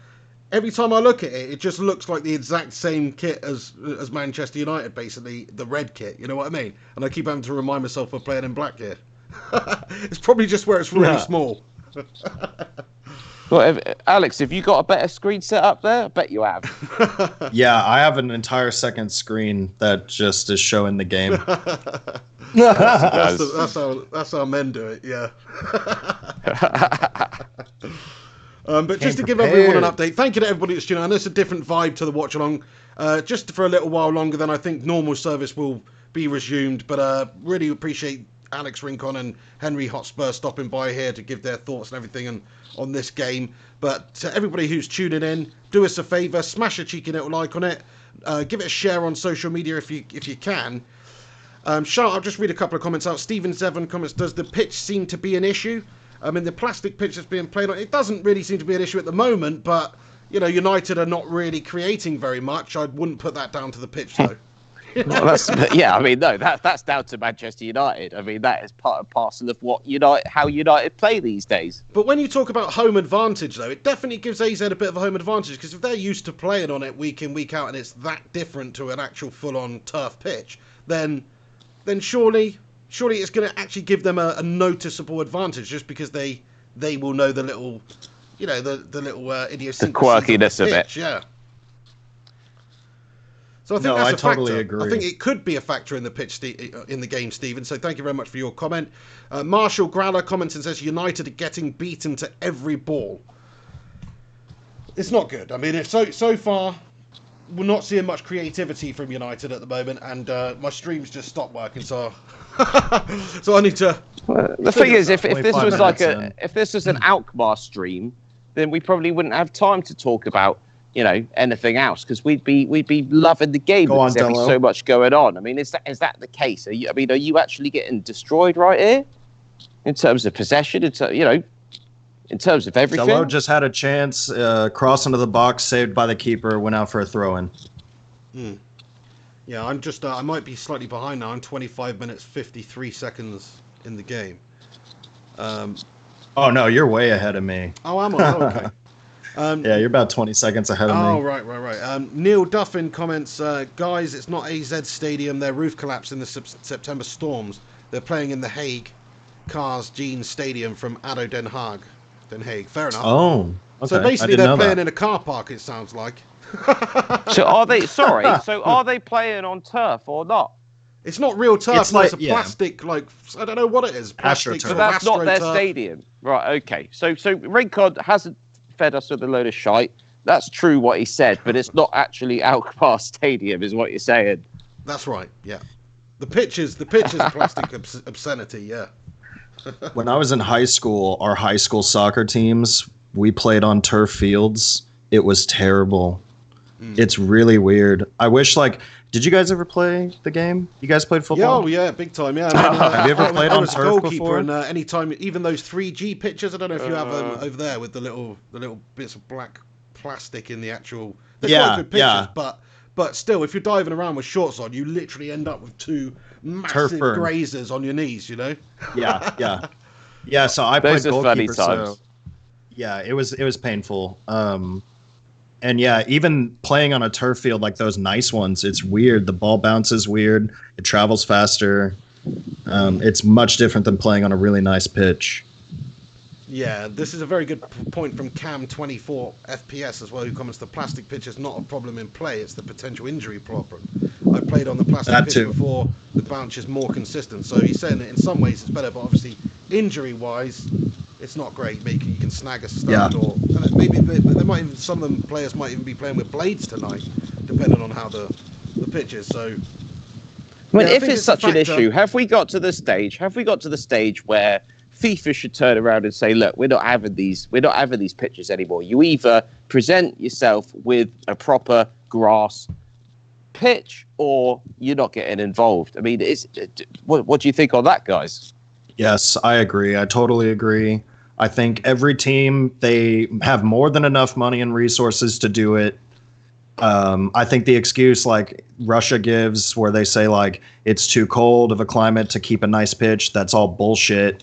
every time I look at it, it just looks like the exact same kit as Manchester United, basically, the red kit. You know what I mean? And I keep having to remind myself we're playing in black here. It's probably just where it's really small. Well, Alex, have you got a better screen set up there? I bet you have. Yeah, I have an entire second screen that just is showing the game. That's how men do it, yeah. But just to give everyone an update, thank you to everybody that's tuning in. I know it's a different vibe to the watch along. Just for a little while longer than I think normal service will be resumed. But really appreciate Alex Rincon and Henry Hotspur stopping by here to give their thoughts and everything on this game. But to everybody who's tuning in, do us a favour, smash a cheeky little like on it, give it a share on social media if you can. I'll just read a couple of comments out. Stephen Zevon comments, does the pitch seem to be an issue? I mean, the plastic pitch that's being played on, it doesn't really seem to be an issue at the moment, but United are not really creating very much. I wouldn't put that down to the pitch, though. Well, that's down to Manchester United. I mean, that is part and parcel of how United play these days. But when you talk about home advantage, though, it definitely gives AZ a bit of a home advantage, because if they're used to playing on it week in, week out, and it's that different to an actual full-on turf pitch, then surely it's going to actually give them a noticeable advantage, just because they will know the little, the little idiosyncrasies, the quirkiness of it. Yeah. So I think that's a totally factor. agree. I think it could be a factor in the pitch in the game, Stephen. So thank you very much for your comment. Marshall Growler comments and says United are getting beaten to every ball. It's not good. I mean, if so far we're not seeing much creativity from United at the moment, and my streams just stopped working, so so I need to. Well, the thing is, if this was if this was an Alkmaar stream, then we probably wouldn't have time to talk about anything else, because we'd be loving the game. There's so much going on. I mean, is that the case? Are you actually getting destroyed right here in terms of possession? In terms of everything. Dello just had a chance, cross into the box, saved by the keeper, went out for a throw-in. Yeah, I'm just I might be slightly behind now. I'm 25 minutes 53 seconds in the game. Oh no, you're way ahead of me. Oh, am I? Okay. Yeah, you're about 20 seconds ahead of me. Oh, right. Neil Duffin comments, guys, it's not AZ Stadium. Their roof collapsed in the September storms. They're playing in the Hague Cars Jeans Stadium from ADO Den Haag. Den Haag. Fair enough. Oh, okay. So basically they're playing in a car park, it sounds like. So are they playing on turf or not? It's not real turf. It's like, a plastic, I don't know what it is. Plastic. But that's not their stadium. Right, okay. So Rincon hasn't fed us with a load of shite. That's true what he said, but it's not actually Alkmaar Stadium, is what you're saying. That's right. Yeah, the pitch is plastic obscenity. Yeah. When I was in high school, our high school soccer teams, we played on turf fields. It was terrible. It's really weird. I wish, did you guys ever play the game? You guys played football? Yeah, big time. Yeah. Have you ever played on turf before? And anytime, even those 3G pitches, I don't know if you have them over there with the little bits of black plastic in the actual. They're quite good pitches, but still, if you're diving around with shorts on, you literally end up with two massive grazers on your knees. Yeah. So I played goalkeeper. So yeah, it was painful. And yeah, even playing on a turf field like those nice ones, it's weird. The ball bounces weird. It travels faster. It's much different than playing on a really nice pitch. Yeah, this is a very good point from Cam24 FPS as well, who comments the plastic pitch is not a problem in play, it's the potential injury problem. I played on the plastic pitch before, the bounce is more consistent. So he's saying that in some ways it's better, but obviously injury-wise, it's not great. Maybe you can snag a stud, or maybe some of them players might even be playing with blades tonight, depending on how the pitch is. So, I mean, if it's such an issue, have we got to the stage where FIFA should turn around and say, look, we're not having these pitches anymore. You either present yourself with a proper grass pitch, or you're not getting involved. I mean, what do you think on that, guys? Yes, I agree. I totally agree. I think every team, they have more than enough money and resources to do it. I think the excuse like Russia gives, where they say it's too cold of a climate to keep a nice pitch, that's all bullshit.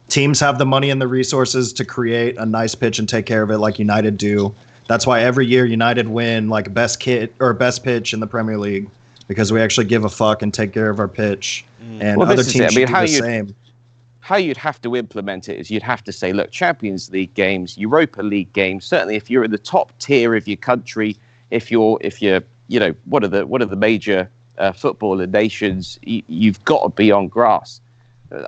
Teams have the money and the resources to create a nice pitch and take care of it like United do. That's why every year United win best pitch in the Premier League, because we actually give a fuck and take care of our pitch. And other teams should do the same. How you'd have to implement it is you'd have to say, look, Champions League games, Europa League games, certainly if you're in the top tier of your country, if you're one of the major footballer nations, you've got to be on grass.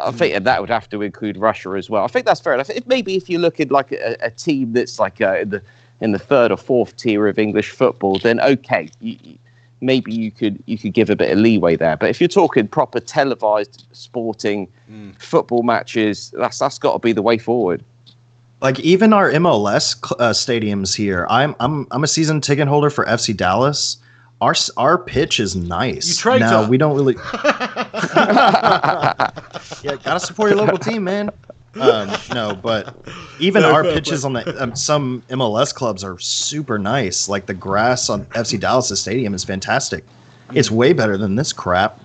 I think that would have to include Russia as well. I think that's fair enough. If you look at a team that's in the third or fourth tier of English football, then okay, maybe you could give a bit of leeway there. But if you're talking proper televised sporting football matches, that's got to be the way forward. Even our MLS stadiums here, I'm a season ticket holder for FC Dallas. Our pitch is nice. You trade now we don't really. Yeah, gotta support your local team, man. No, but even No, our fair pitches play. on the some MLS clubs are super nice. Like the grass on FC Dallas' stadium is fantastic. It's way better than this crap.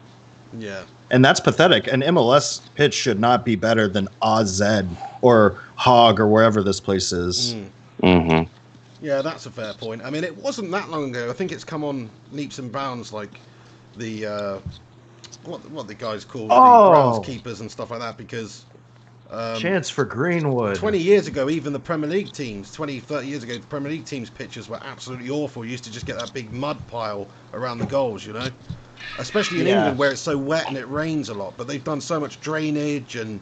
Yeah. And that's pathetic. An MLS pitch should not be better than AZ or Hog or wherever this place is. Mm-hmm. Yeah, that's a fair point. I mean, it wasn't that long ago. I think it's come on leaps and bounds, like the what the guys call the groundskeepers and stuff like that, because Chance for Greenwood. 20 years ago, even the Premier League teams, 20, 30 years ago, the Premier League teams' pitches were absolutely awful. You used to just get that big mud pile around the goals, you know? Especially in England, where it's so wet and it rains a lot. But they've done so much drainage and,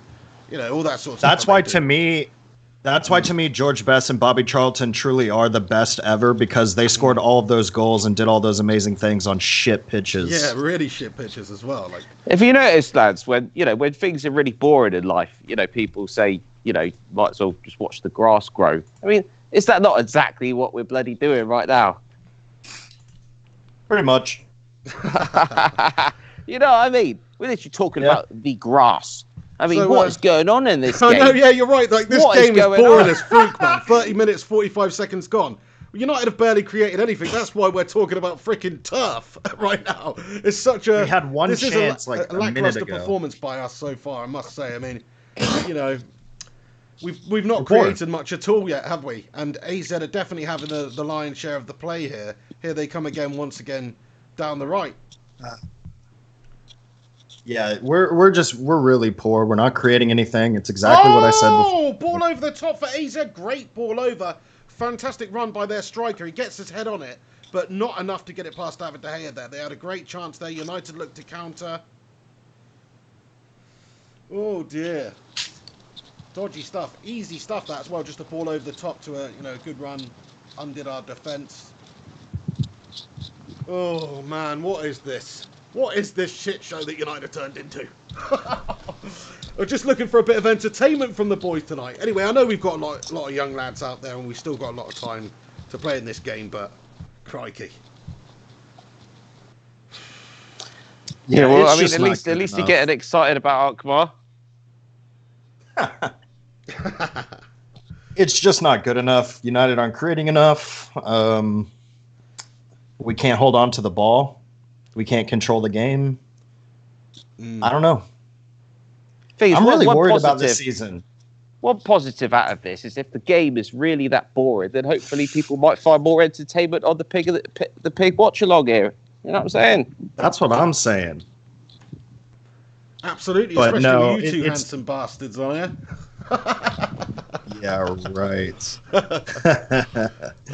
you know, all that sort of stuff. That's why to me, George Best and Bobby Charlton truly are the best ever, because they scored all of those goals and did all those amazing things on shit pitches. Yeah, really shit pitches as well. Like, if you notice, lads, when things are really boring in life, people say, might as well just watch the grass grow. I mean, is that not exactly what we're bloody doing right now? Pretty much. You know what I mean? We're literally talking about the grass. I mean, So, what is going on in this I game? know, yeah, you're right. Like, this What game is going boring on? as freak, man. 30 minutes, 45 seconds gone. United have barely created anything. That's why we're talking about freaking turf right now. It's such a... We had one chance a like a minute lackluster ago. performance by us so far, I must say. I mean, we've not created much at all yet, have we? And AZ are definitely having the lion's share of the play here. Here they come again, once again, down the right. Yeah, we're really poor. We're not creating anything. It's exactly what I said before. Oh, ball over the top for AZ. Great ball over. Fantastic run by their striker. He gets his head on it, but not enough to get it past David De Gea there. They had a great chance there. United looked to counter. Oh, dear. Dodgy stuff. Easy stuff, that as well. Just a ball over the top to a good run. Undid our defence. Oh, man, what is this? What is this shit show that United turned into? We're just looking for a bit of entertainment from the boys tonight. Anyway, I know we've got a lot of young lads out there and we've still got a lot of time to play in this game, but crikey. Yeah, well, I mean, just at not least good you're enough. getting excited about Alkmaar. It's just not good enough. United aren't creating enough. We can't hold on to the ball. We can't control the game. I don't know. I'm really worried about this season. One positive out of this is if the game is really that boring, then hopefully people might find more entertainment on the pig watch along here. You know what I'm saying? That's what I'm saying. Absolutely, But especially no, you two it's- handsome bastards, are you? Yeah, right.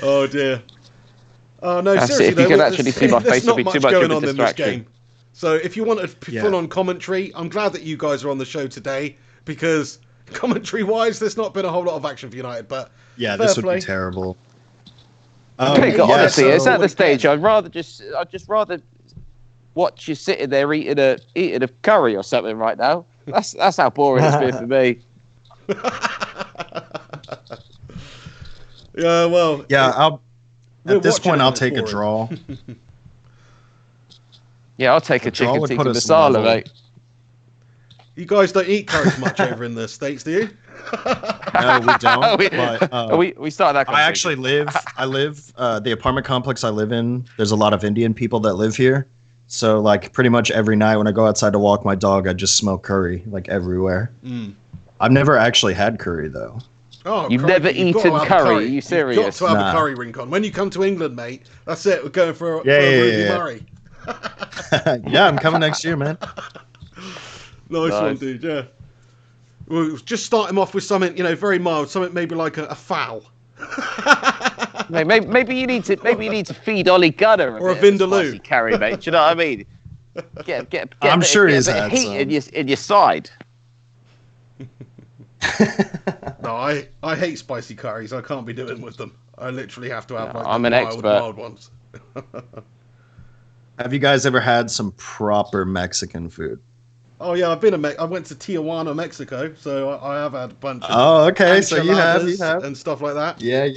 Oh dear. Oh no, That's it. seriously If you though, could actually see my face, it'd be too much of a going on in this distraction. game. So if you want a Yeah. full-on commentary, I'm glad that you guys are on the show today, because commentary-wise, there's not been a whole lot of action for United. But Yeah, fair this would play. be terrible. Honestly, so it's at what the stage. again? I'd just rather watch you sitting there eating a curry or something right now. That's how boring it's been for me. Yeah, well, Yeah, we're at this watching point, it I'll and it's take a boring. draw. Yeah, I'll take a draw chicken would tikka put us masala, level. mate. You guys don't eat curries much over in the States, do you? No, we don't. we, But, we started that. I actually live. The apartment complex I live in. There's a lot of Indian people that live here. So like pretty much every night when I go outside to walk my dog, I just smell curry like everywhere. I've never actually had curry though. Oh, You've crikey, never you've got to eaten have curry? Are you You've got serious? to have Nah. a curry, Rincon. When you come to England, mate, that's it. We're going for a Yeah. Ruby Murray. Yeah, I'm coming next year, man. Nice one, dude. Yeah. We'll just start him off with something, very mild. Something maybe like a fowl. Maybe you need to feed Ollie Gunner Or a bit of Vindaloo. spicy curry, mate. Do you know what I mean? Get I'm sure he's a bit of had heat some. in your side. No, I hate spicy curries. I can't be doing with them. I literally have to have No, like I'm the an expert. mild ones. Have you guys ever had some proper Mexican food? Oh yeah, I went to Tijuana, Mexico, so I have had a bunch of Oh, okay. So you have. and stuff like that. Yeah.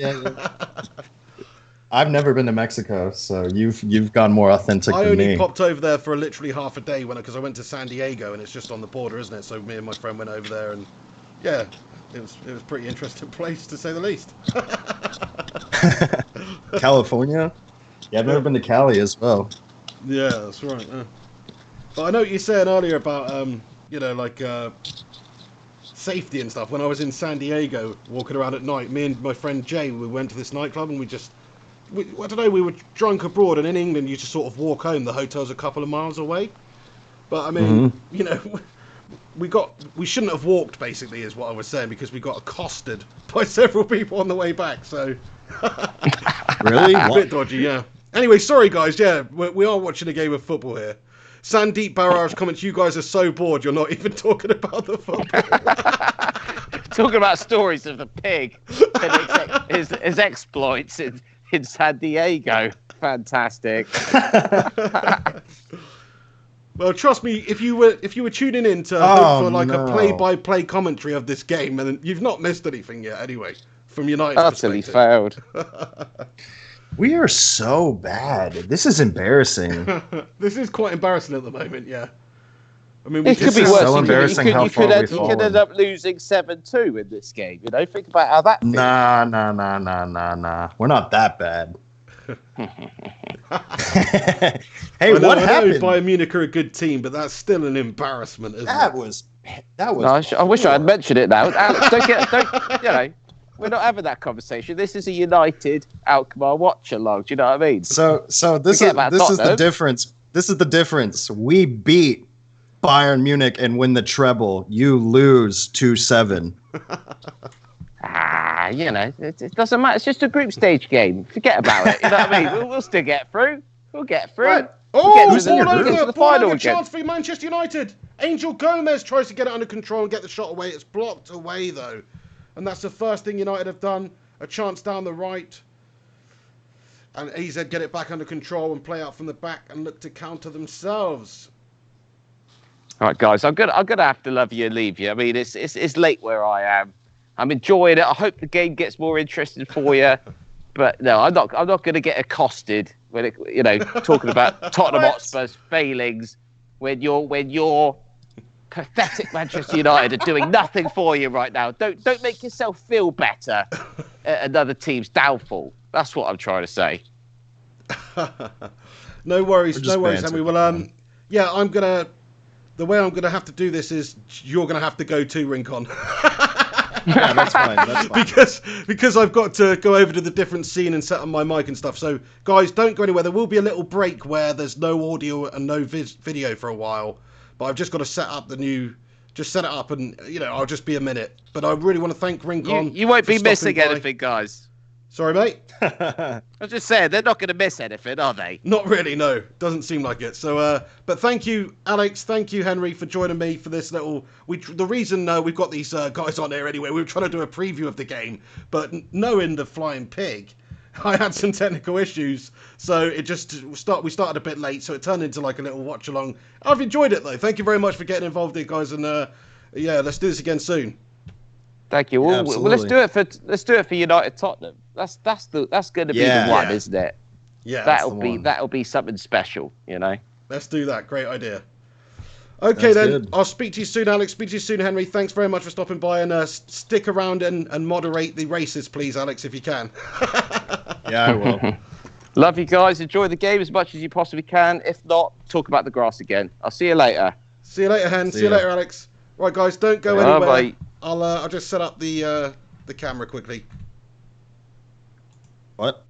I've never been to Mexico, so you've gone more authentic I than only me. popped over there for literally half a day because I went to San Diego and it's just on the border, isn't it? So me and my friend went over there and yeah, it was a pretty interesting place to say the least. California? Yeah, I've never been to Cali as well. Yeah, that's right. But I know what you were saying earlier about like safety and stuff. When I was in San Diego walking around at night, me and my friend Jay, we went to this nightclub and I don't know, we were drunk abroad, and in England you just sort of walk home. The hotel's a couple of miles away. But I mean, we shouldn't have walked, basically, is what I was saying, because we got accosted by several people on the way back. So Really? a bit dodgy, yeah. Anyway, sorry guys, yeah, we are watching a game of football here. Sandeep Barrage comments, you guys are so bored you're not even talking about the football. Talking about stories of the pig and his exploits in San Diego. Fantastic. Well, trust me, if you were tuning in to hope for like a play-by-play commentary of this game, and you've not missed anything yet anyway, from United's Utterly perspective. failed. We are so bad. This is embarrassing. This is quite embarrassing at the moment, yeah. I mean, It could be is worse. so embarrassing how far we've You could end up losing 7-2 in this game. You know, think about how that feels. Nah. We're not that bad. Hey, I know what happened? Bayern Munich are a good team, but that's still an embarrassment, isn't That it? was. No, I wish I had mentioned it now. Alex, we're not having that conversation. This is a United Alkmaar watch along. Do you know what I mean? So this is the difference. This is the difference. We beat Bayern Munich and win the treble. You lose 2-7. It doesn't matter. It's just a group stage game. Forget about it. You know what I mean? We'll still get through. We'll get through. Right. Ball over chance for Manchester United. Angel Gomez tries to get it under control and get the shot away. It's blocked away, though. And that's the first thing United have done. A chance down the right. And AZ get it back under control and play out from the back and look to counter themselves. All right, guys. I'm gonna have to love you and leave you. I mean, it's late where I am. I'm enjoying it. I hope the game gets more interesting for you. But no, I'm not going to get accosted when talking about Tottenham Hotspur's failings when your pathetic Manchester United are doing nothing for you right now. Don't make yourself feel better at another team's downfall. That's what I'm trying to say. No worries, Henry. Well, the way I'm gonna have to do this is you're gonna have to go to Rincon. Yeah, that's fine. Because I've got to go over to the different scene and set up my mic and stuff. So, guys, don't go anywhere. There will be a little break where there's no audio and no video for a while. But I've just got to set it up and, I'll just be a minute. But I really want to thank Rincon. You won't be missing anything, guys. Sorry, mate? I was just saying, they're not going to miss anything, are they? Not really, no. Doesn't seem like it. So, but thank you, Alex. Thank you, Henry, for joining me for this little... The reason we've got these guys on here anyway, we were trying to do a preview of the game, but knowing the flying pig, I had some technical issues, so it we started a bit late, so it turned into like a little watch-along. I've enjoyed it, though. Thank you very much for getting involved here, guys, and let's do this again soon. Thank you. Well, let's do it for United Tottenham. That's going to be the one, isn't it? Yeah, that'll be something special, Let's do that. Great idea. Okay, then. Good. I'll speak to you soon, Alex. Speak to you soon, Henry. Thanks very much for stopping by, and stick around and moderate the races, please, Alex, if you can. Yeah, I will. Love you guys. Enjoy the game as much as you possibly can. If not, talk about the grass again. I'll see you later. See you later, Hen. See you later, Alex. Right, guys, don't go anywhere. Bye. I'll just set up the camera quickly. What?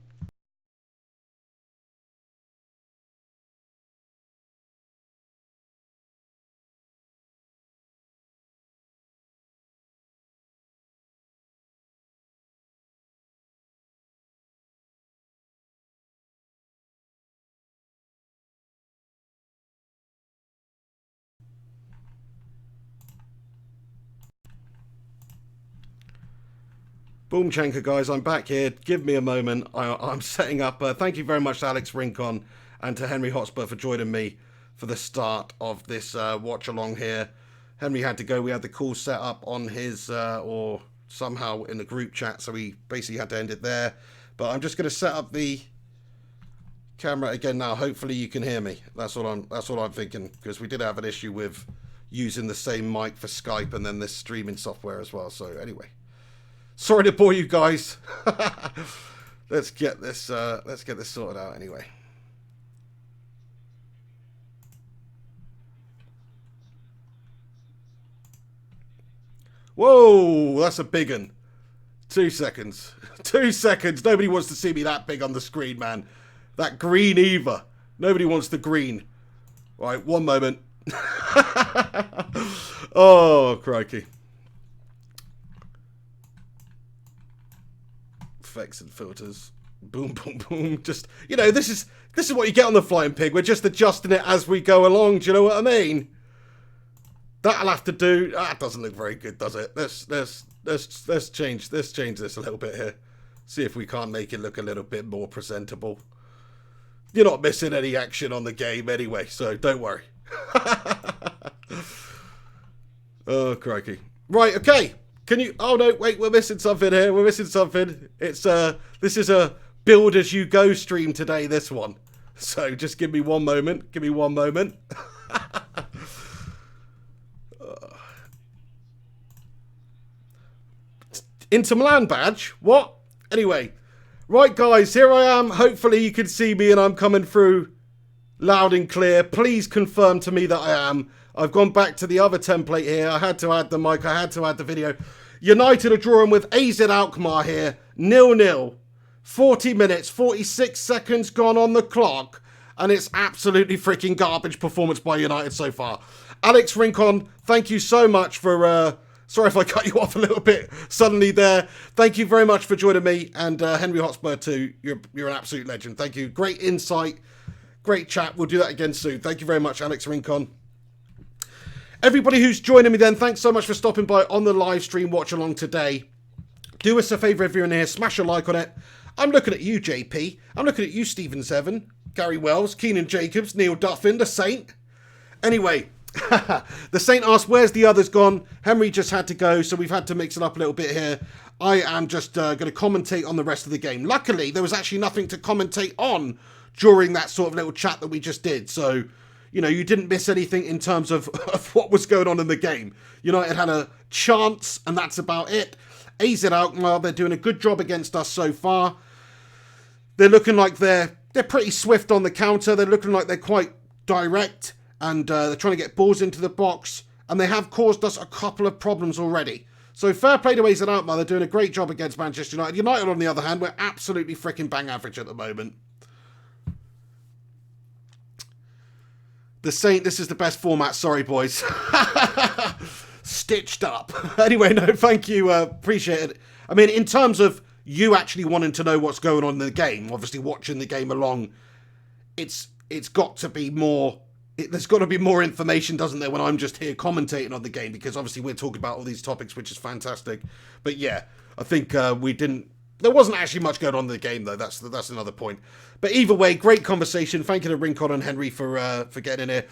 Boomchanker, guys, I'm back here. Give me a moment. I'm setting up. Thank you very much to Alex Rincon and to Henry Hotspur for joining me for the start of this watch along here. Henry had to go. We had the call set up on his or somehow in the group chat, so we basically had to end it there. But I'm just going to set up the camera again now. Hopefully you can hear me. That's what I'm thinking, because we did have an issue with using the same mic for Skype and then this streaming software as well. So anyway, sorry to bore you guys. Let's get this sorted out anyway. Whoa, that's a big one. 2 seconds. 2 seconds. Nobody wants to see me that big on the screen, man. That green either. Nobody wants the green. Right, 1 moment. Oh, crikey. Effects and filters. Boom, boom, boom. Just, you know, this is what you get on the Flying Pig. We're just adjusting it as we go along. Do you know what I mean? That'll have to do. That doesn't look very good, does it? Let's change this a little bit here. See if we can't make it look a little bit more presentable. You're not missing any action on the game anyway, so don't worry. Oh, crikey. Right, okay. Can you... Oh, no, wait, we're missing something here. We're missing something. It's, this is a build as you go stream today, this one. So just give me 1 moment. Give me 1 moment. Inter Milan badge? What? Anyway. Right, guys, here I am. Hopefully you can see me and I'm coming through loud and clear. Please confirm to me that I am. I've gone back to the other template here. I had to add the mic. I had to add the video. United are drawing with AZ Alkmaar here. 0-0. 40 minutes, 46 seconds gone on the clock. And it's absolutely freaking garbage performance by United so far. Alex Rincon, thank you so much for... Sorry if I cut you off a little bit suddenly there. Thank you very much for joining me. And Henry Hotspur too. You're an absolute legend. Thank you. Great insight. Great chat. We'll do that again soon. Thank you very much, Alex Rincon. Everybody who's joining me then, thanks so much for stopping by on the live stream watch along today. Do us a favour if you're in here. Smash a like on it. I'm looking at you, JP. I'm looking at you, Stephen Seven, Gary Wells, Keenan Jacobs, Neil Duffin, The Saint. Anyway... The Saint asked, where's the others gone? Henry just had to go, so we've had to mix it up a little bit here. I am just going to commentate on the rest of the game. Luckily, there was actually nothing to commentate on during that sort of little chat that we just did. So, you know, you didn't miss anything in terms of what was going on in the game. United had a chance, and that's about it. AZ Alkmaar, they're doing a good job against us so far. They're looking like they're pretty swift on the counter. They're looking like they're quite direct. And they're trying to get balls into the box. And they have caused us a couple of problems already. So fair play to AZ Alkmaar. They're doing a great job against Manchester United. United, on the other hand, we're absolutely freaking bang average at the moment. The Saint, this is the best format. Sorry, boys. Stitched up. Anyway, no, thank you. Appreciate it. I mean, in terms of you actually wanting to know what's going on in the game, obviously watching the game along, it's got to be more... There's got to be more information, doesn't there, when I'm just here commentating on the game, because obviously we're talking about all these topics, which is fantastic. But yeah, I think there wasn't actually much going on in the game, though. That's another point. But either way, great conversation. Thank you to Rincon and Henry for getting in here.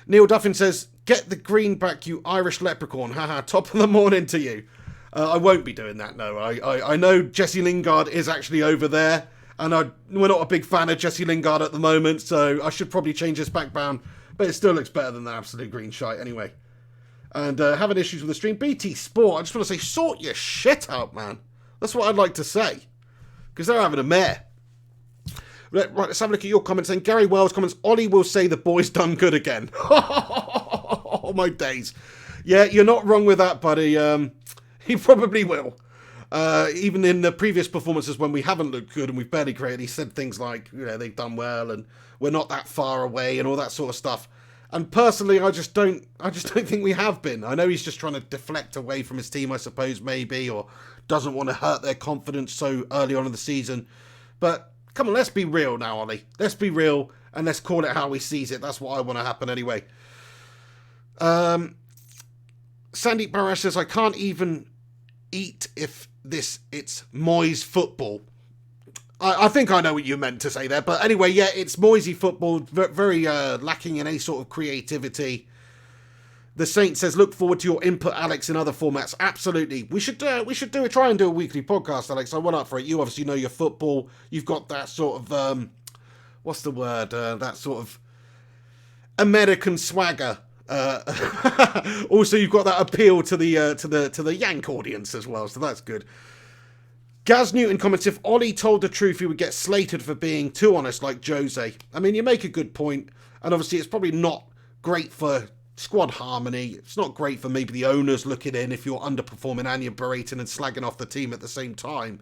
Neil Duffin says, get the green back, you Irish leprechaun. Haha, top of the morning to you. I won't be doing that, no. I know Jesse Lingard is actually over there, and we're not a big fan of Jesse Lingard at the moment, so I should probably change this background. But it still looks better than the absolute green shite anyway. And having issues with the stream. BT Sport, I just want to say, sort your shit out, man. That's what I'd like to say. Because they're having a mare. Right, let's have a look at your comments. And Gary Wells comments, Ollie will say the boy's done good again. Oh, my days. Yeah, you're not wrong with that, buddy. He probably will. Even in the previous performances when we haven't looked good and we've barely created, he said things like, you know, they've done well and we're not that far away and all that sort of stuff. And personally, I just don't think we have been. I know he's just trying to deflect away from his team, I suppose, maybe, or doesn't want to hurt their confidence so early on in the season. But come on, let's be real now, Ollie. Let's be real and let's call it how he sees it. That's what I want to happen anyway. Sandeep Barash says, I can't even eat if it's Moyes football. I think I know what you meant to say there, but anyway, yeah, it's Moisey football, very lacking in any sort of creativity. The Saint says, look forward to your input, Alex, in other formats. Absolutely. We should try and do a weekly podcast, Alex. I went up for it. You obviously know your football. You've got that sort of, what's the word? That sort of American swagger Also, you've got that appeal to the Yank audience as well, so that's good. Gaz Newton comments, if Ollie told the truth, he would get slated for being too honest like Jose. I mean, you make a good point, and obviously it's probably not great for squad harmony. It's not great for maybe the owners looking in if you're underperforming and you're berating and slagging off the team at the same time.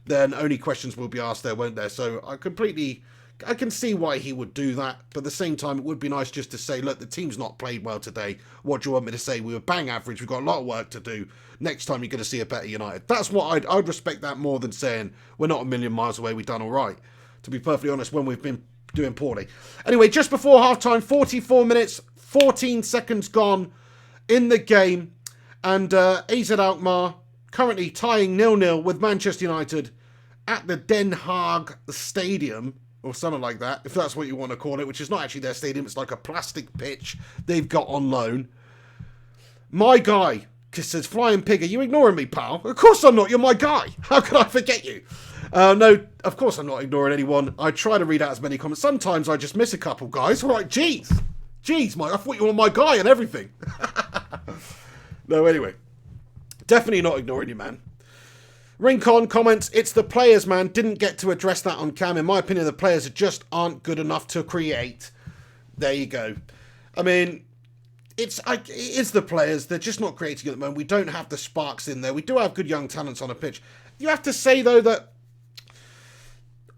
Then only questions will be asked there, won't there? So I can see why he would do that, but at the same time, it would be nice just to say, look, the team's not played well today. What do you want me to say? We were bang average. We've got a lot of work to do. Next time, you're going to see a better United. That's what I'd respect that more than saying, we're not a million miles away, we've done all right. To be perfectly honest, when we've been doing poorly. Anyway, just before half-time, 44 minutes, 14 seconds gone in the game, and AZ Alkmaar currently tying 0-0 with Manchester United at the Den Haag Stadium, or something like that, if that's what you want to call it, which is not actually their stadium, it's like a plastic pitch they've got on loan. My guy says, Flying Pig, are you ignoring me, pal? Of course I'm not, you're my guy. How could I forget you? No, of course I'm not ignoring anyone. I try to read out as many comments. Sometimes I just miss a couple, guys. Right, jeez, Mike, I thought you were my guy and everything. No, anyway. Definitely not ignoring you, man. Rincon comments, it's the players, man. Didn't get to address that on cam. In my opinion, the players just aren't good enough to create. There you go. I mean, it's the players. They're just not creating at the moment. We don't have the sparks in there. We do have good young talents on a pitch. You have to say, though, that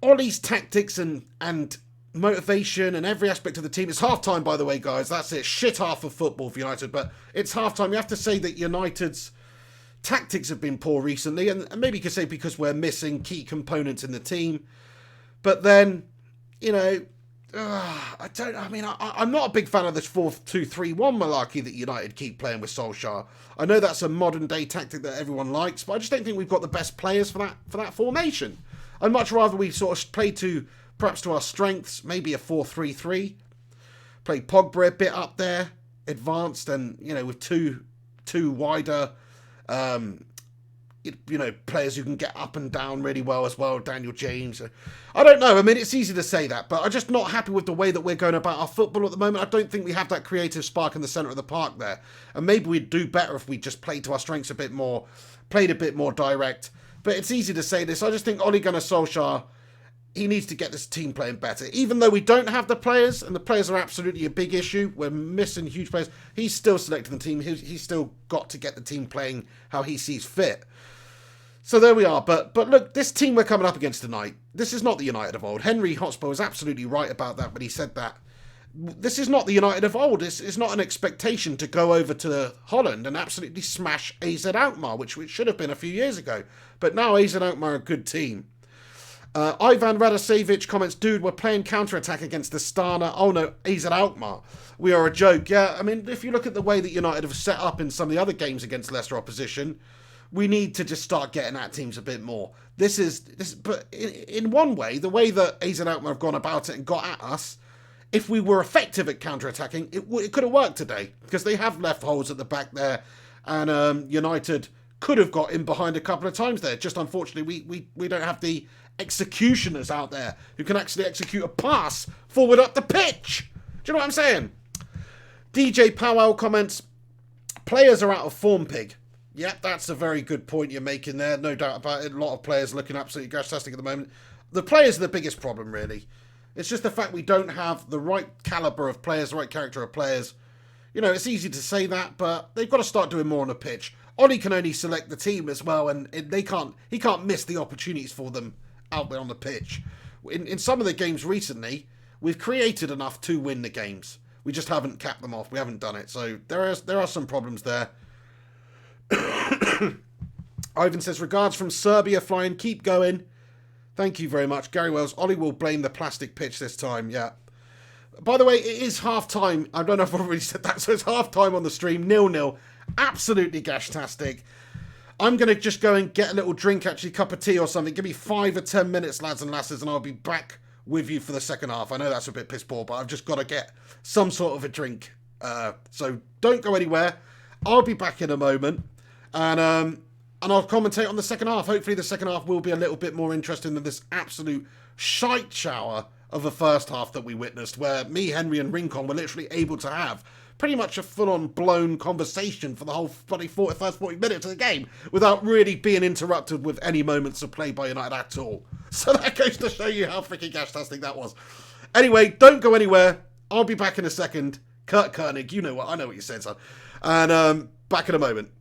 Ollie's tactics and motivation and every aspect of the team. It's half-time, by the way, guys. That's it. Shit half of football for United. But it's half-time. You have to say that United's tactics have been poor recently, and maybe you could say because we're missing key components in the team. But then, you know, I'm not a big fan of this 4-2-3-1 malarkey that United keep playing with Solskjaer. I know that's a modern day tactic that everyone likes, but I just don't think we've got the best players for that formation. I'd much rather we sort of play perhaps to our strengths, maybe a 4-3-3. Play Pogba a bit up there, advanced, and, you know, with two wider players who can get up and down really well as well. Daniel James. I don't know. I mean, it's easy to say that, but I'm just not happy with the way that we're going about our football at the moment. I don't think we have that creative spark in the centre of the park there. And maybe we'd do better if we just played to our strengths a bit more, played a bit more direct. But it's easy to say this. I just think Ole Gunnar Solskjaer, he needs to get this team playing better. Even though we don't have the players, and the players are absolutely a big issue, we're missing huge players, he's still selecting the team. He's still got to get the team playing how he sees fit. So there we are. But look, this team we're coming up against tonight, this is not the United of old. Henry Hotspur was absolutely right about that when he said that. This is not the United of old. It's not an expectation to go over to Holland and absolutely smash AZ Alkmaar, which should have been a few years ago. But now AZ Alkmaar are a good team. Ivan Radosevich comments, dude, we're playing counter-attack against Astana. Oh no, AZ Alkmaar. We are a joke. Yeah, I mean, if you look at the way that United have set up in some of the other games against lesser opposition, we need to just start getting at teams a bit more. But in one way, the way that AZ Alkmaar have gone about it and got at us, if we were effective at counter-attacking, it could have worked today, because they have left holes at the back there, and United could have got in behind a couple of times there. Just unfortunately, we don't have the executioners out there who can actually execute a pass forward up the pitch. Do you know what I'm saying? DJ Powell comments, players are out of form, Pig. Yeah, that's a very good point you're making there. No doubt about it. A lot of players looking absolutely fantastic at the moment. The players are the biggest problem, really. It's just the fact we don't have the right calibre of players, the right character of players. You know, it's easy to say that, but they've got to start doing more on the pitch. Ollie can only select the team as well, and he can't miss the opportunities for them out there on the pitch. In some of the games recently, we've created enough to win the games. We just haven't capped them off. We haven't done it. So there are some problems there. Ivan says, regards from Serbia, Flying. Keep going. Thank you very much. Gary Wells, Ollie will blame the plastic pitch this time. Yeah. By the way, it is half-time. I don't know if I've already said that. So it's half-time on the stream. 0-0. Absolutely gashtastic. I'm going to just go and get a little drink, actually, cup of tea or something. Give me 5 or 10 minutes, lads and lasses, and I'll be back with you for the second half. I know that's a bit piss poor, but I've just got to get some sort of a drink. So don't go anywhere. I'll be back in a moment, and I'll commentate on the second half. Hopefully the second half will be a little bit more interesting than this absolute shite shower of a first half that we witnessed, where me, Henry, and Rincon were literally able to have pretty much a full-on blown conversation for the whole bloody first 40 minutes of the game without really being interrupted with any moments of play by United at all. So that goes to show you how freaking gastastic that was. Anyway, don't go anywhere. I'll be back in a second. Kurt Koenig, you know what? I know what you said, son. And back in a moment.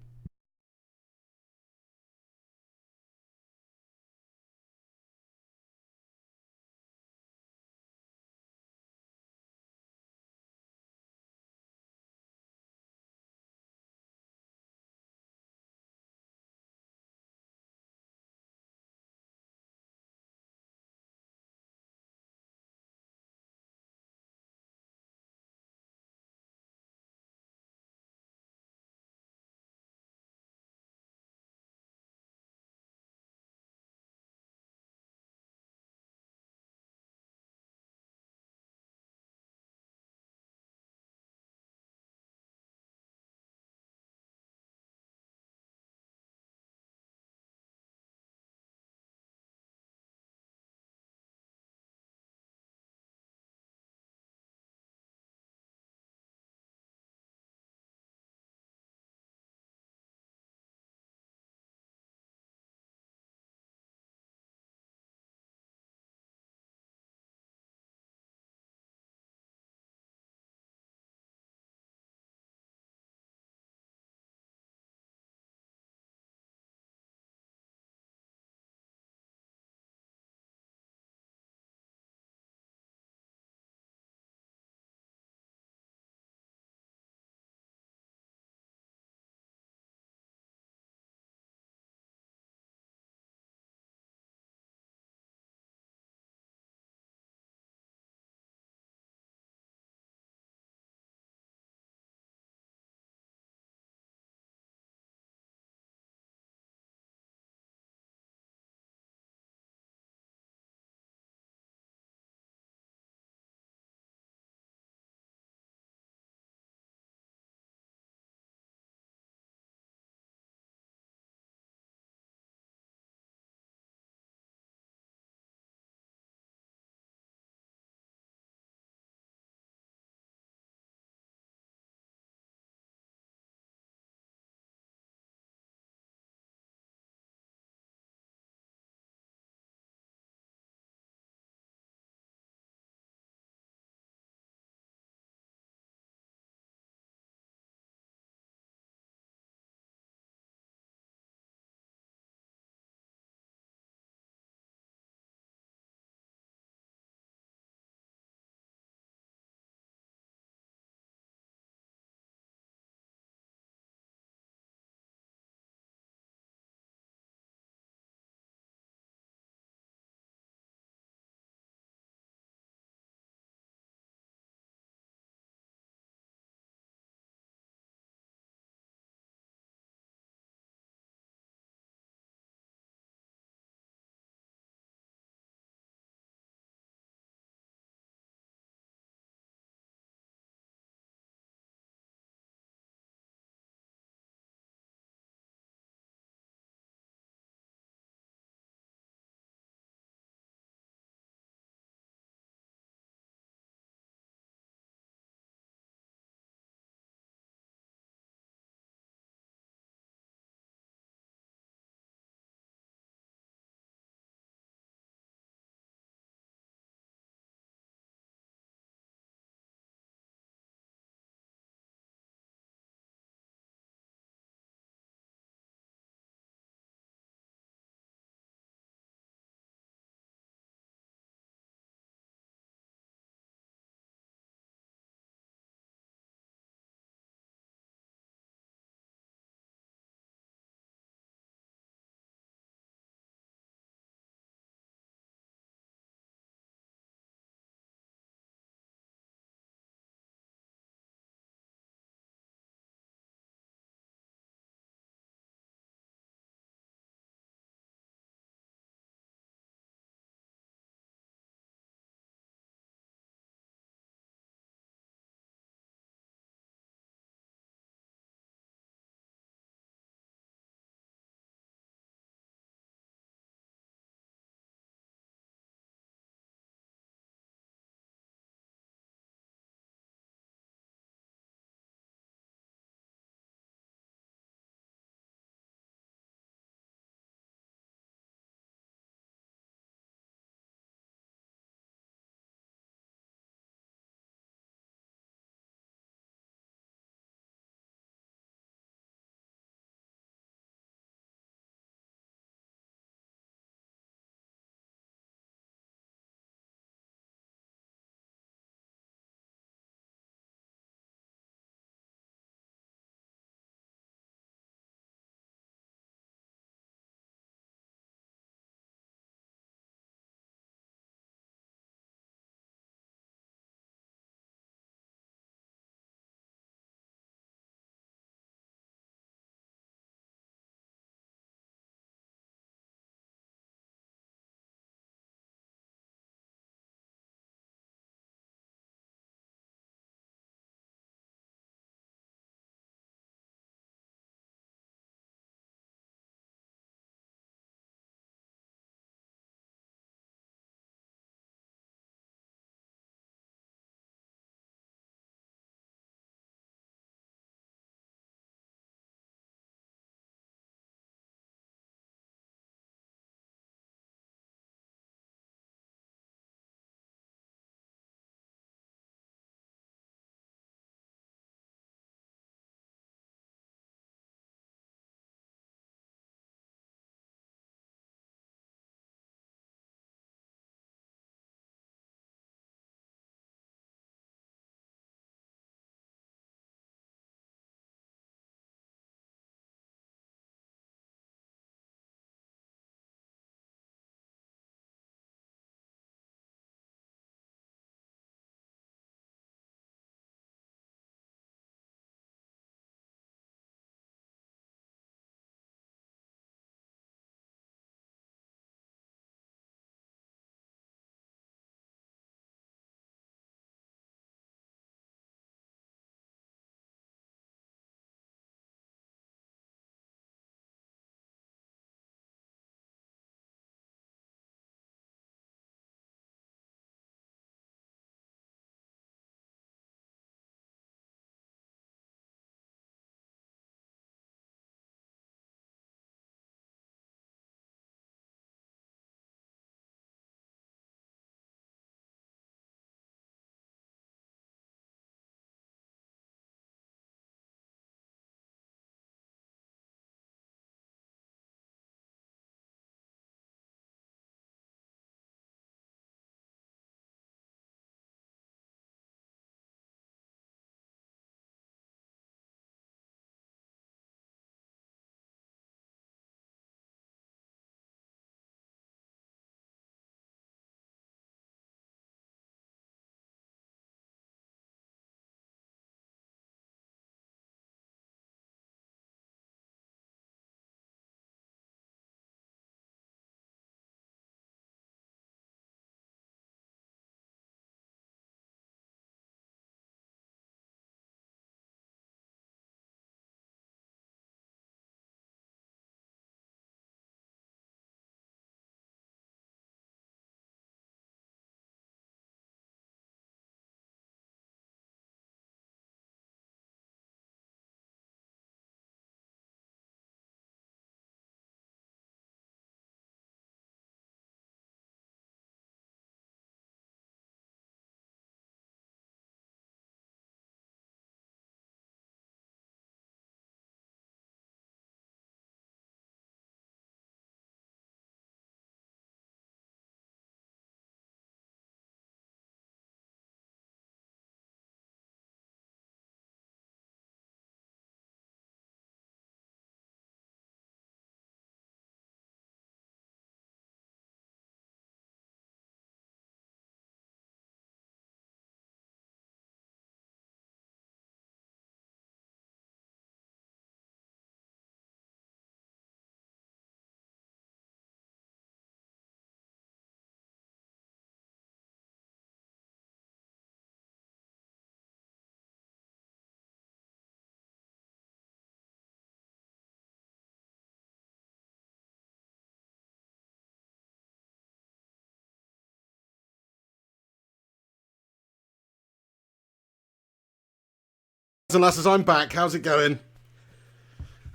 lads and lasses, I'm back. How's it going?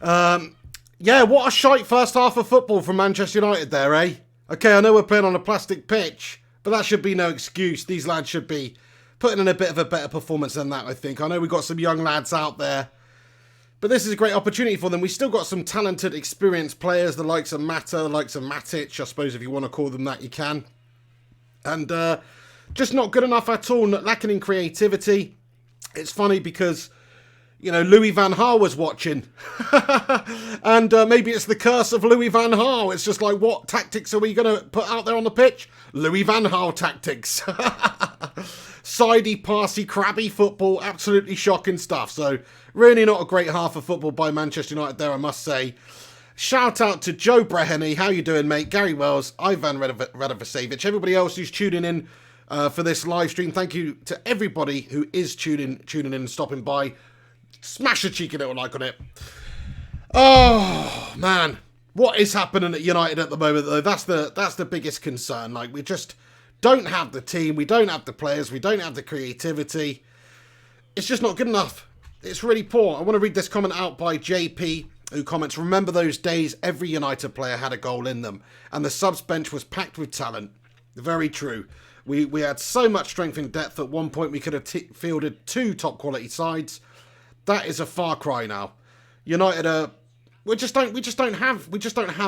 Yeah, what a shite first half of football from Manchester United there, eh? Okay, I know we're playing on a plastic pitch, but that should be no excuse. These lads should be putting in a bit of a better performance than that, I think. I know we've got some young lads out there, but this is a great opportunity for them. We've still got some talented, experienced players, the likes of Mata, the likes of Matic, I suppose if you want to call them that, you can. And just not good enough at all, lacking in creativity. It's funny because, you know, Louis van Gaal was watching. And maybe it's the curse of Louis van Gaal. It's just like, what tactics are we going to put out there on the pitch? Louis van Gaal tactics. Sidey, passy, crabby football. Absolutely shocking stuff. So, really not a great half of football by Manchester United there, I must say. Shout out to Joe Breheny. How you doing, mate? Gary Wells, Ivan Radovacevic, everybody else who's tuning in for this live stream. Thank you to everybody who is tuning in and stopping by. Smash a cheeky little like on it. Oh, man. What is happening at United at the moment, though? That's the biggest concern. Like, we just don't have the team. We don't have the players. We don't have the creativity. It's just not good enough. It's really poor. I want to read this comment out by JP, who comments, remember those days every United player had a goal in them, and the subs bench was packed with talent. Very true. We had so much strength in depth. At one point, we could have fielded 2 top-quality sides. That is a far cry now. United we just don't have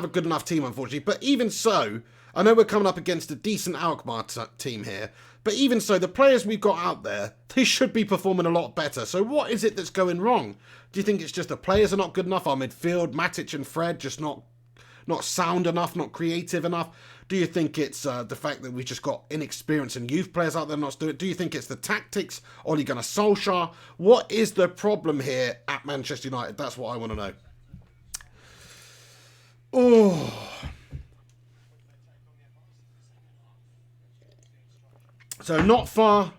a good enough team, unfortunately. But even so, I know we're coming up against a decent Alkmaar team here. But even so, the players we've got out there, they should be performing a lot better. So what is it that's going wrong? Do you think it's just the players are not good enough? Our midfield, Matic and Fred, just not sound enough, not creative enough? Do you think it's the fact that we've just got inexperienced and youth players out there not doing it? Do you think it's the tactics? Ole Gunnar Solskjaer? What is the problem here at Manchester United? That's what I want to know. Oh. So not far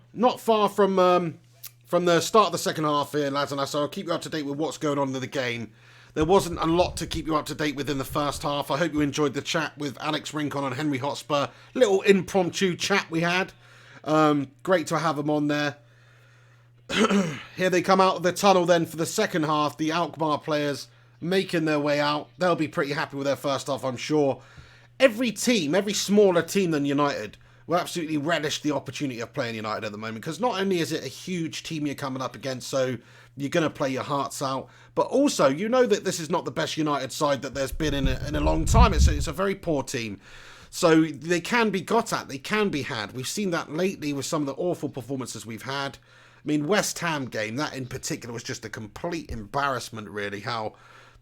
from the start of the second half here, lads and lads. So I'll keep you up to date with what's going on in the game. There wasn't a lot to keep you up to date with in the first half. I hope you enjoyed the chat with Alex Rincon and Henry Hotspur. Little impromptu chat we had. Great to have them on there. Here they come out of the tunnel then for the second half. The Alkmaar players making their way out. They'll be pretty happy with their first half, I'm sure. Every team, every smaller team than United, will absolutely relish the opportunity of playing United at the moment, because not only is it a huge team you're coming up against, so you're going to play your hearts out, but also you know that this is not the best United side that there's been in a long time. It's a very poor team. So they can be got at, they can be had. We've seen that lately with some of the awful performances we've had. I mean, West Ham game, that in particular was just a complete embarrassment, really, how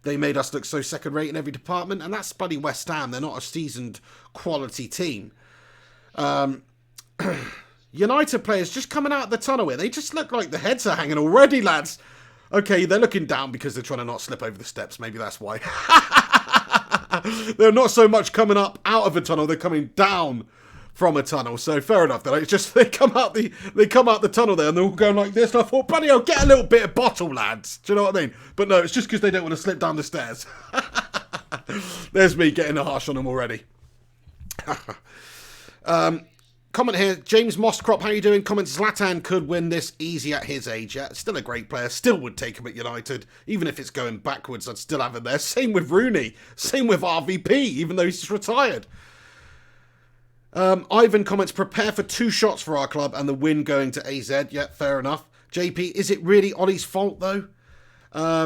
they made us look so second-rate in every department, and that's bloody West Ham. They're not a seasoned quality team. United players just coming out of the tunnel here. They just look like the heads are hanging already, lads. Okay, they're looking down because they're trying to not slip over the steps. Maybe that's why. They're not so much coming up out of a tunnel. They're coming down from a tunnel. So fair enough. It's just they come out the tunnel there and they're all going like this. And I thought, bloody hell, get a little bit of bottle, lads. Do you know what I mean? But no, it's just because they don't want to slip down the stairs. There's me getting harsh on them already. Comment here, James Mosscrop, how you doing? Comments, Zlatan could win this easy at his age. Yeah, still a great player, still would take him at United. Even if it's going backwards, I'd still have him there. Same with Rooney, same with RVP, even though he's retired. Ivan comments, prepare for 2 shots for our club and the win going to AZ. Yeah, fair enough. JP, is it really Ollie's fault though? I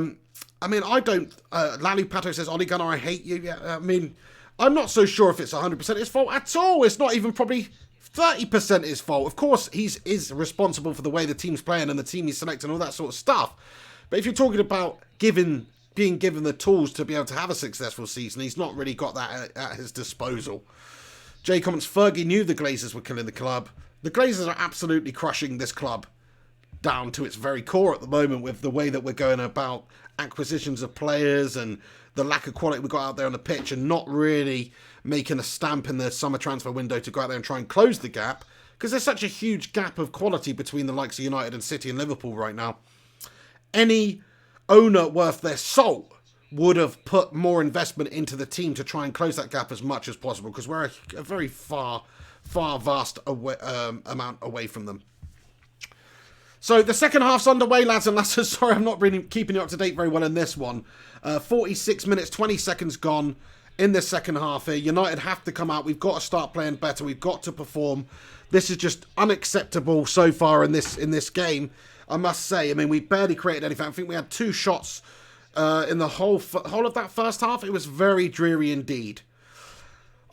mean, I don't... Lally Pato says, Ollie Gunnar, I hate you. Yeah, I mean, I'm not so sure if it's 100% his fault at all. It's not even probably 30% his fault. Of course, he is responsible for the way the team's playing and the team he's selecting, all that sort of stuff. But if you're talking about being given the tools to be able to have a successful season, he's not really got that at his disposal. Jay comments, Fergie knew the Glazers were killing the club. The Glazers are absolutely crushing this club down to its very core at the moment with the way that we're going about acquisitions of players and the lack of quality we got out there on the pitch, and not really making a stamp in the summer transfer window to go out there and try and close the gap, because there's such a huge gap of quality between the likes of United and City and Liverpool right now. Any owner worth their salt would have put more investment into the team to try and close that gap as much as possible, because we're a very vast amount away from them. So the second half's underway, lads and lasses. Sorry, I'm not really keeping you up to date very well in this one. 46 minutes, 20 seconds gone in the second half here. United have to come out. We've got to start playing better. We've got to perform. This is just unacceptable so far in this game, I must say. I mean, we barely created anything. I think we had 2 shots in the whole of that first half. It was very dreary indeed.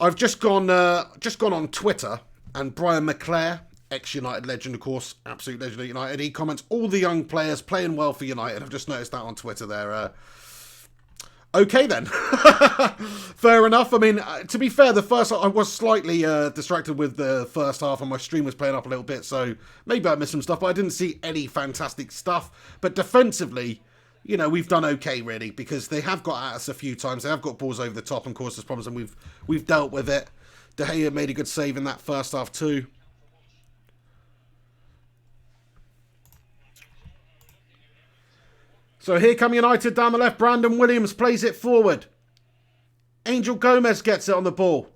I've just gone on Twitter, and Brian McClare, ex-United legend, of course, absolute legend at United, he comments, all the young players playing well for United. I've just noticed that on Twitter there. Okay then. Fair enough. I mean, to be fair, I was slightly distracted with the first half and my stream was playing up a little bit, so maybe I missed some stuff, but I didn't see any fantastic stuff. But defensively, you know, we've done okay, really, because they have got at us a few times. They have got balls over the top and caused us problems, and we've dealt with it. De Gea made a good save in that first half too. So here come United down the left. Brandon Williams plays it forward. Angel Gomez gets it on the ball.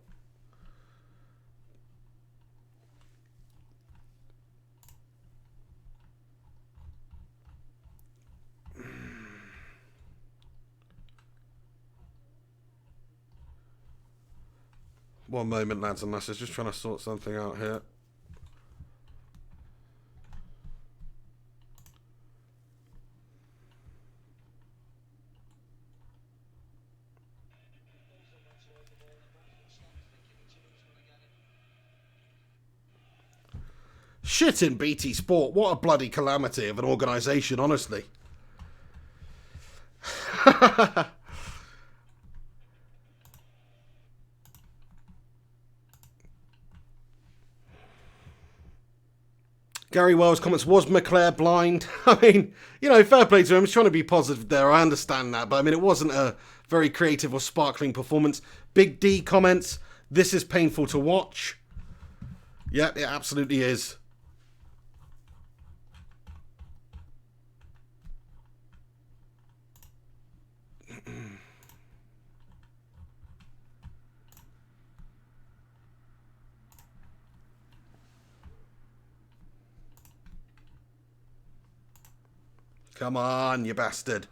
One moment, lads and lasses. Just trying to sort something out here. Shit in BT Sport. What a bloody calamity of an organisation, honestly. Gary Wells comments, was McClare blind? I mean, you know, fair play to him. He's trying to be positive there. I understand that. But, I mean, it wasn't a very creative or sparkling performance. Big D comments, this is painful to watch. Yep, it absolutely is. Come on, you bastard.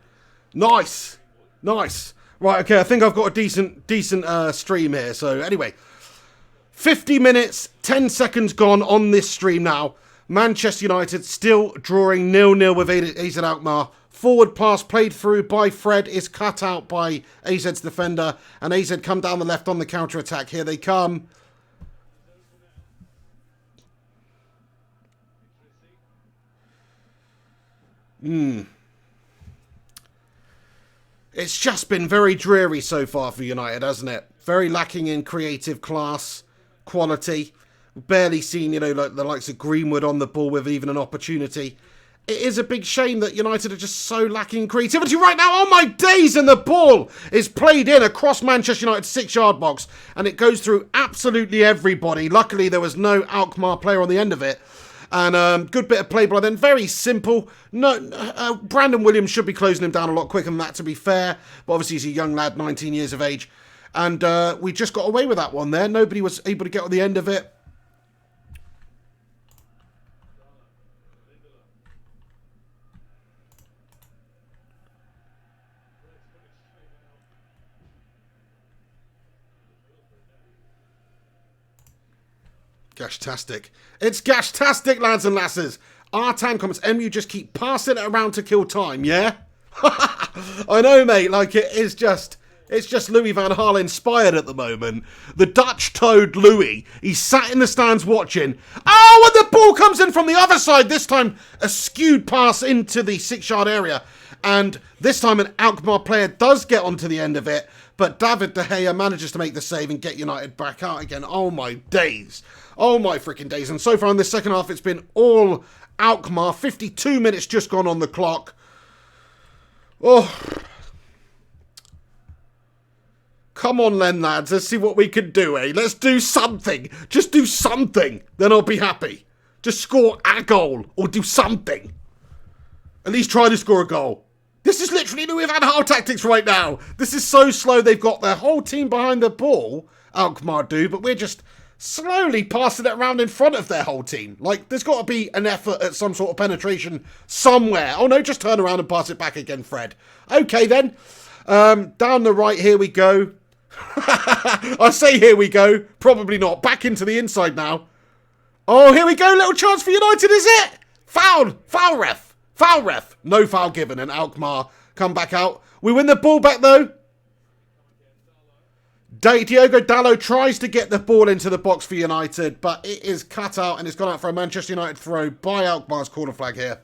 Nice. Nice. Right, okay, I think I've got a decent stream here. So, anyway. 50 minutes, 10 seconds gone on this stream now. Manchester United still drawing 0-0 with AZ Alkmaar. Forward pass played through by Fred is cut out by AZ's defender. And AZ come down the left on the counter-attack. Here they come. It's just been very dreary so far for United, hasn't it? Very lacking in creative class, quality. Barely seen, you know, like the likes of Greenwood on the ball with even an opportunity. It is a big shame that United are just so lacking in creativity right now. Oh my days, and the ball is played in across Manchester United's 6-yard box and it goes through absolutely everybody. Luckily, there was no Alkmaar player on the end of it. And good bit of play by then. Very simple. No, Brandon Williams should be closing him down a lot quicker than that, to be fair. But obviously he's a young lad, 19 years of age. And we just got away with that one there. Nobody was able to get on the end of it. Gashtastic. It's gashtastic, lads and lasses. Artan comments, MU just keep passing it around to kill time, yeah? I know, mate, like it's just Louis van Gaal inspired at the moment. The Dutch toad Louis, he's sat in the stands watching. Oh, and the ball comes in from the other side. This time, a skewed pass into the 6-yard area. And this time, an Alkmaar player does get onto the end of it. But David De Gea manages to make the save and get United back out again. Oh, my days. Oh, my freaking days. And so far in this second half, it's been all Alkmaar. 52 minutes just gone on the clock. Oh. Come on then, lads. Let's see what we can do, eh? Let's do something. Just do something. Then I'll be happy. Just score a goal or do something. At least try to score a goal. This is literally Louis van Gaal tactics right now. This is so slow. They've got their whole team behind the ball. Alkmaar do, but we're just slowly passing it around in front of their whole team. Like, there's got to be an effort at some sort of penetration somewhere. Oh no, just turn around and pass it back again, Fred. Okay then. Down the right, here we go. I say here we go. Probably not. Back into the inside now. Oh, here we go. Little chance for United, is it? Foul. Foul ref. Foul ref. No foul given, and Alkmaar come back out. We win the ball back, though. Diogo Dalot tries to get the ball into the box for United, but it is cut out, and it's gone out for a Manchester United throw by Alkmaar's corner flag here.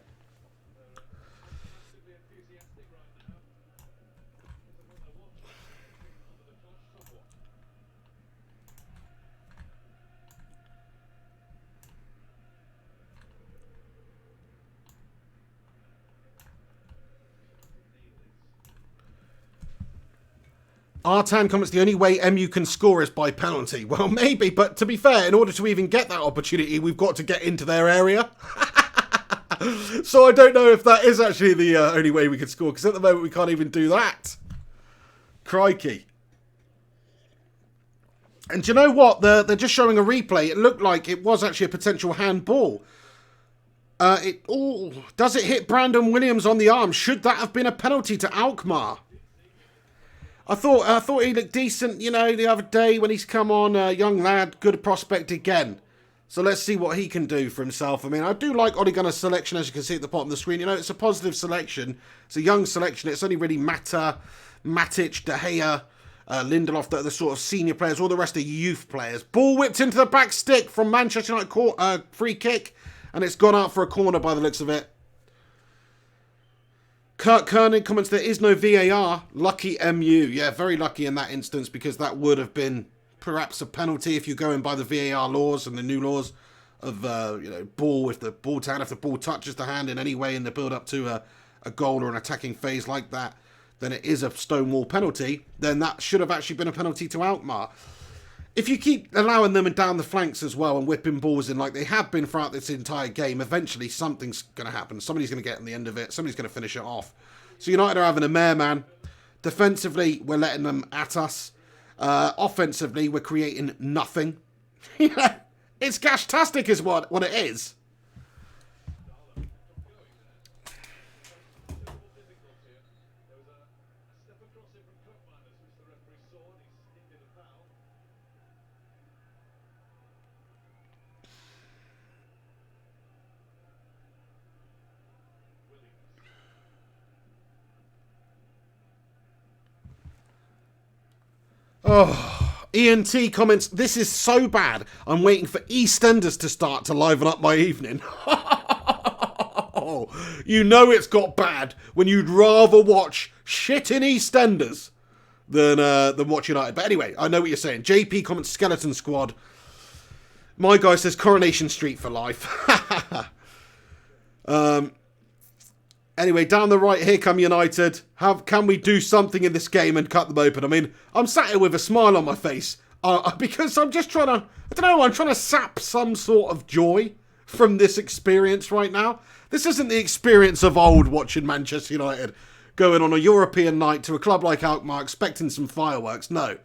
Artan comments, the only way MU can score is by penalty. Well, maybe, but to be fair, in order to even get that opportunity, we've got to get into their area. So I don't know if that is actually the only way we can score, because at the moment we can't even do that. Crikey. And do you know what? They're just showing a replay. It looked like it was actually a potential handball. Does it hit Brandon Williams on the arm? Should that have been a penalty to Alkmaar? I thought he looked decent, you know, the other day when he's come on. Young lad, good prospect again. So let's see what he can do for himself. I mean, I do like Ole Gunnar's selection, as you can see at the bottom of the screen. You know, it's a positive selection. It's a young selection. It's only really Matic, De Gea, Lindelof, the sort of senior players. All the rest are youth players. Ball whipped into the back stick from Manchester United, free kick. And it's gone out for a corner by the looks of it. Kurt Koenig comments, there is no VAR. Lucky MU. Yeah, very lucky in that instance, because that would have been perhaps a penalty if you're going by the VAR laws and the new laws of, ball, if the ball touches the hand in any way in the build-up to a goal or an attacking phase like that, then it is a stonewall penalty. Then that should have actually been a penalty to Alkmaar. If you keep allowing them down the flanks as well and whipping balls in like they have been throughout this entire game, eventually something's going to happen. Somebody's going to get on the end of it. Somebody's going to finish it off. So United are having a mare, man. Defensively, we're letting them at us. Offensively, we're creating nothing. It's gash-tastic is what it is. Oh, Ian T comments, this is so bad. I'm waiting for EastEnders to start to liven up my evening. You know it's got bad when you'd rather watch shit in EastEnders than watch United. But anyway, I know what you're saying. JP comments, Skeleton Squad. My guy says Coronation Street for life. Anyway, down the right, here come United. Can we do something in this game and cut them open? I mean, I'm sat here with a smile on my face because I'm just trying to, I'm trying to sap some sort of joy from this experience right now. This isn't the experience of old watching Manchester United going on a European night to a club like Alkmaar expecting some fireworks. No,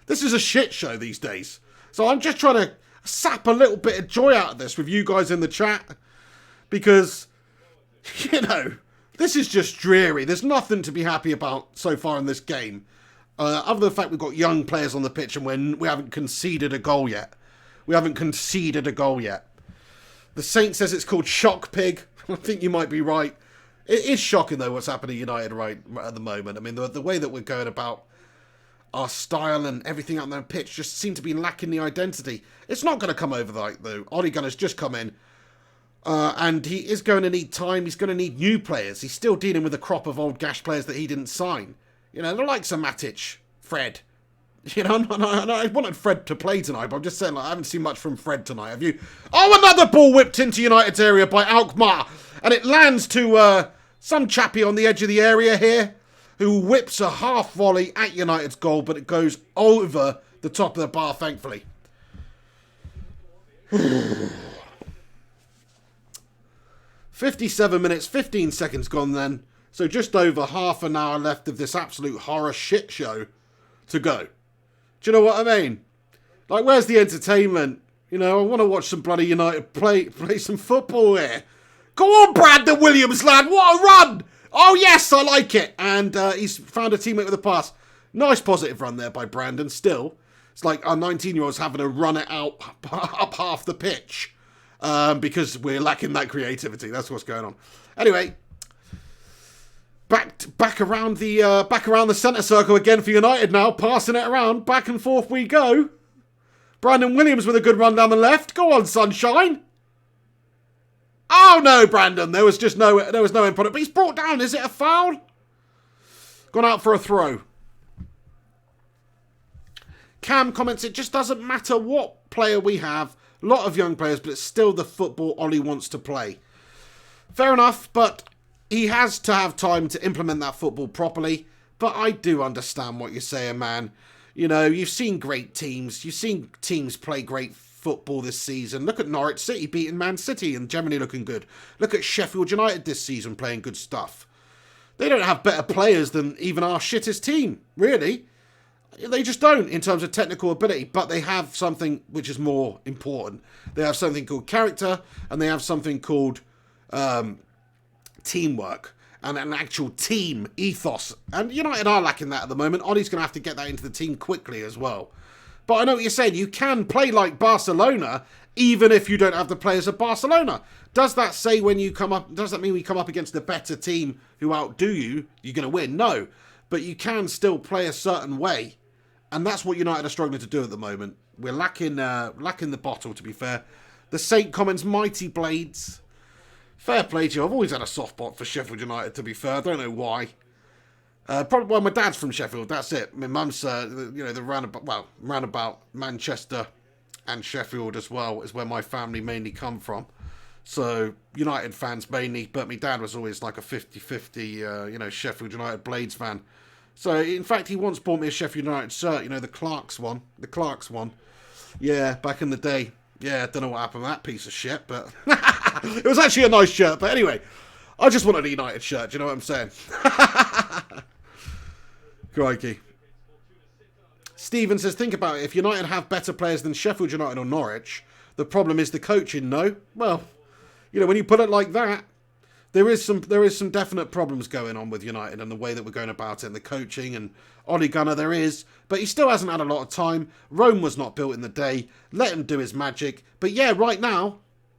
this is a shit show these days. So I'm just trying to sap a little bit of joy out of this with you guys in the chat because, this is just dreary. There's nothing to be happy about so far in this game. Other than the fact we've got young players on the pitch and we haven't conceded a goal yet. The Saint says it's called Shock Pig. I think you might be right. It is shocking, though, what's happening at United right at the moment. I mean, the way that we're going about our style and everything out on the pitch just seem to be lacking the identity. It's not going to come over like, though. Ole Gunnar's just come in. And he is going to need time. He's going to need new players. He's still dealing with a crop of old gash players that he didn't sign. The likes of Matic, Fred. I wanted Fred to play tonight, but I'm just saying, I haven't seen much from Fred tonight. Have you? Oh, another ball whipped into United's area by Alkmaar. And it lands to some chappie on the edge of the area here who whips a half volley at United's goal, but it goes over the top of the bar, thankfully. 57 minutes, 15 seconds gone then. So just over half an hour left of this absolute horror shit show to go. Do you know what I mean? Like, where's the entertainment? You know, I want to watch some bloody United play some football here. Go on, Brandon Williams, lad. What a run. Oh, yes, I like it. And he's found a teammate with a pass. Nice positive run there by Brandon. Still, it's like our 19-year-olds having to run it out up half the pitch because we're lacking that creativity. That's what's going on. Anyway, back around the centre circle again for United now. Passing it around. Back and forth we go. Brandon Williams with a good run down the left. Go on, sunshine. Oh, no, Brandon. There was no input. But he's brought down. Is it a foul? Gone out for a throw. Cam comments, it just doesn't matter what player we have. A lot of young players, but it's still the football Ollie wants to play. Fair enough, but he has to have time to implement that football properly. But I do understand what you're saying, man. You know, you've seen great teams. You've seen teams play great football this season. Look at Norwich City beating Man City and generally looking good. Look at Sheffield United this season playing good stuff. They don't have better players than even our shittest team, really. They just don't in terms of technical ability, but they have something which is more important. They have something called character and they have something called teamwork and an actual team ethos. And United are lacking that at the moment. Ollie's going to have to get that into the team quickly as well. But I know what you're saying. You can play like Barcelona even if you don't have the players of Barcelona. Does that say when you come up, does that mean we come up against a better team who outdo you, you're going to win? No. But you can still play a certain way. And that's what United are struggling to do at the moment. We're lacking the bottle, to be fair. The Saint comments, mighty blades. Fair play to you. I've always had a soft spot for Sheffield United, to be fair. I don't know why. Probably, well, my dad's from Sheffield. That's it. My mum's, the roundabout Manchester and Sheffield as well is where my family mainly come from. So, United fans mainly, but my dad was always like a 50-50, Sheffield United Blades fan. So, in fact, he once bought me a Sheffield United shirt, the Clark's one. The Clark's one. Yeah, back in the day. Yeah, don't know what happened to that piece of shit, but it was actually a nice shirt. But anyway, I just wanted a United shirt, do you know what I'm saying? Crikey. Steven says, think about it. If United have better players than Sheffield United or Norwich, the problem is the coaching, no? Well, when you put it like that, there is some definite problems going on with United and the way that we're going about it and the coaching and Ole Gunnar there is, but he still hasn't had a lot of time. Rome was not built in the day. Let him do his magic. But yeah, right now,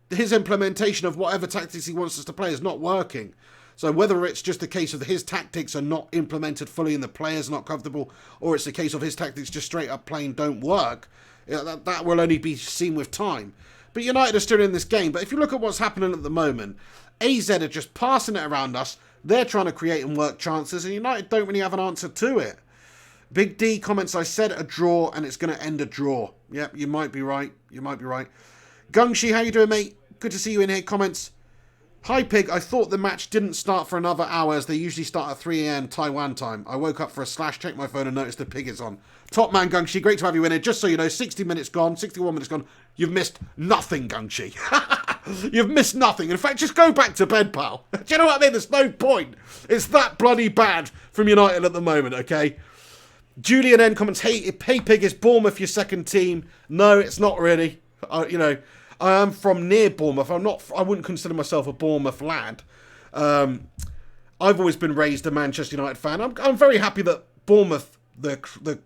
his implementation of whatever tactics he wants us to play is not working. So whether it's just a case of his tactics are not implemented fully and the players not comfortable, or it's a case of his tactics just straight up plain don't work, that will only be seen with time. But United are still in this game. But if you look at what's happening at the moment, AZ are just passing it around us. They're trying to create and work chances, and United don't really have an answer to it. Big D comments, I said a draw, and it's going to end a draw. Yep, you might be right. You might be right. Gungshi, how you doing, mate? Good to see you in here. Comments. Hi, Pig. I thought the match didn't start for another hour, as they usually start at 3 a.m. Taiwan time. I woke up for a slash, checked my phone, and noticed the Pig is on. Top man, Gungshi. Great to have you in here. Just so you know, 60 minutes gone, 61 minutes gone. You've missed nothing, Gungshi. You've missed nothing. In fact, just go back to bed, pal. Do you know what I mean? There's no point. It's that bloody bad from United at the moment, okay? Julian N comments, hey Pig, is Bournemouth your second team? No, it's not really. I am from near Bournemouth. I wouldn't consider myself a Bournemouth lad. I've always been raised a Manchester United fan. I'm very happy that Bournemouth, the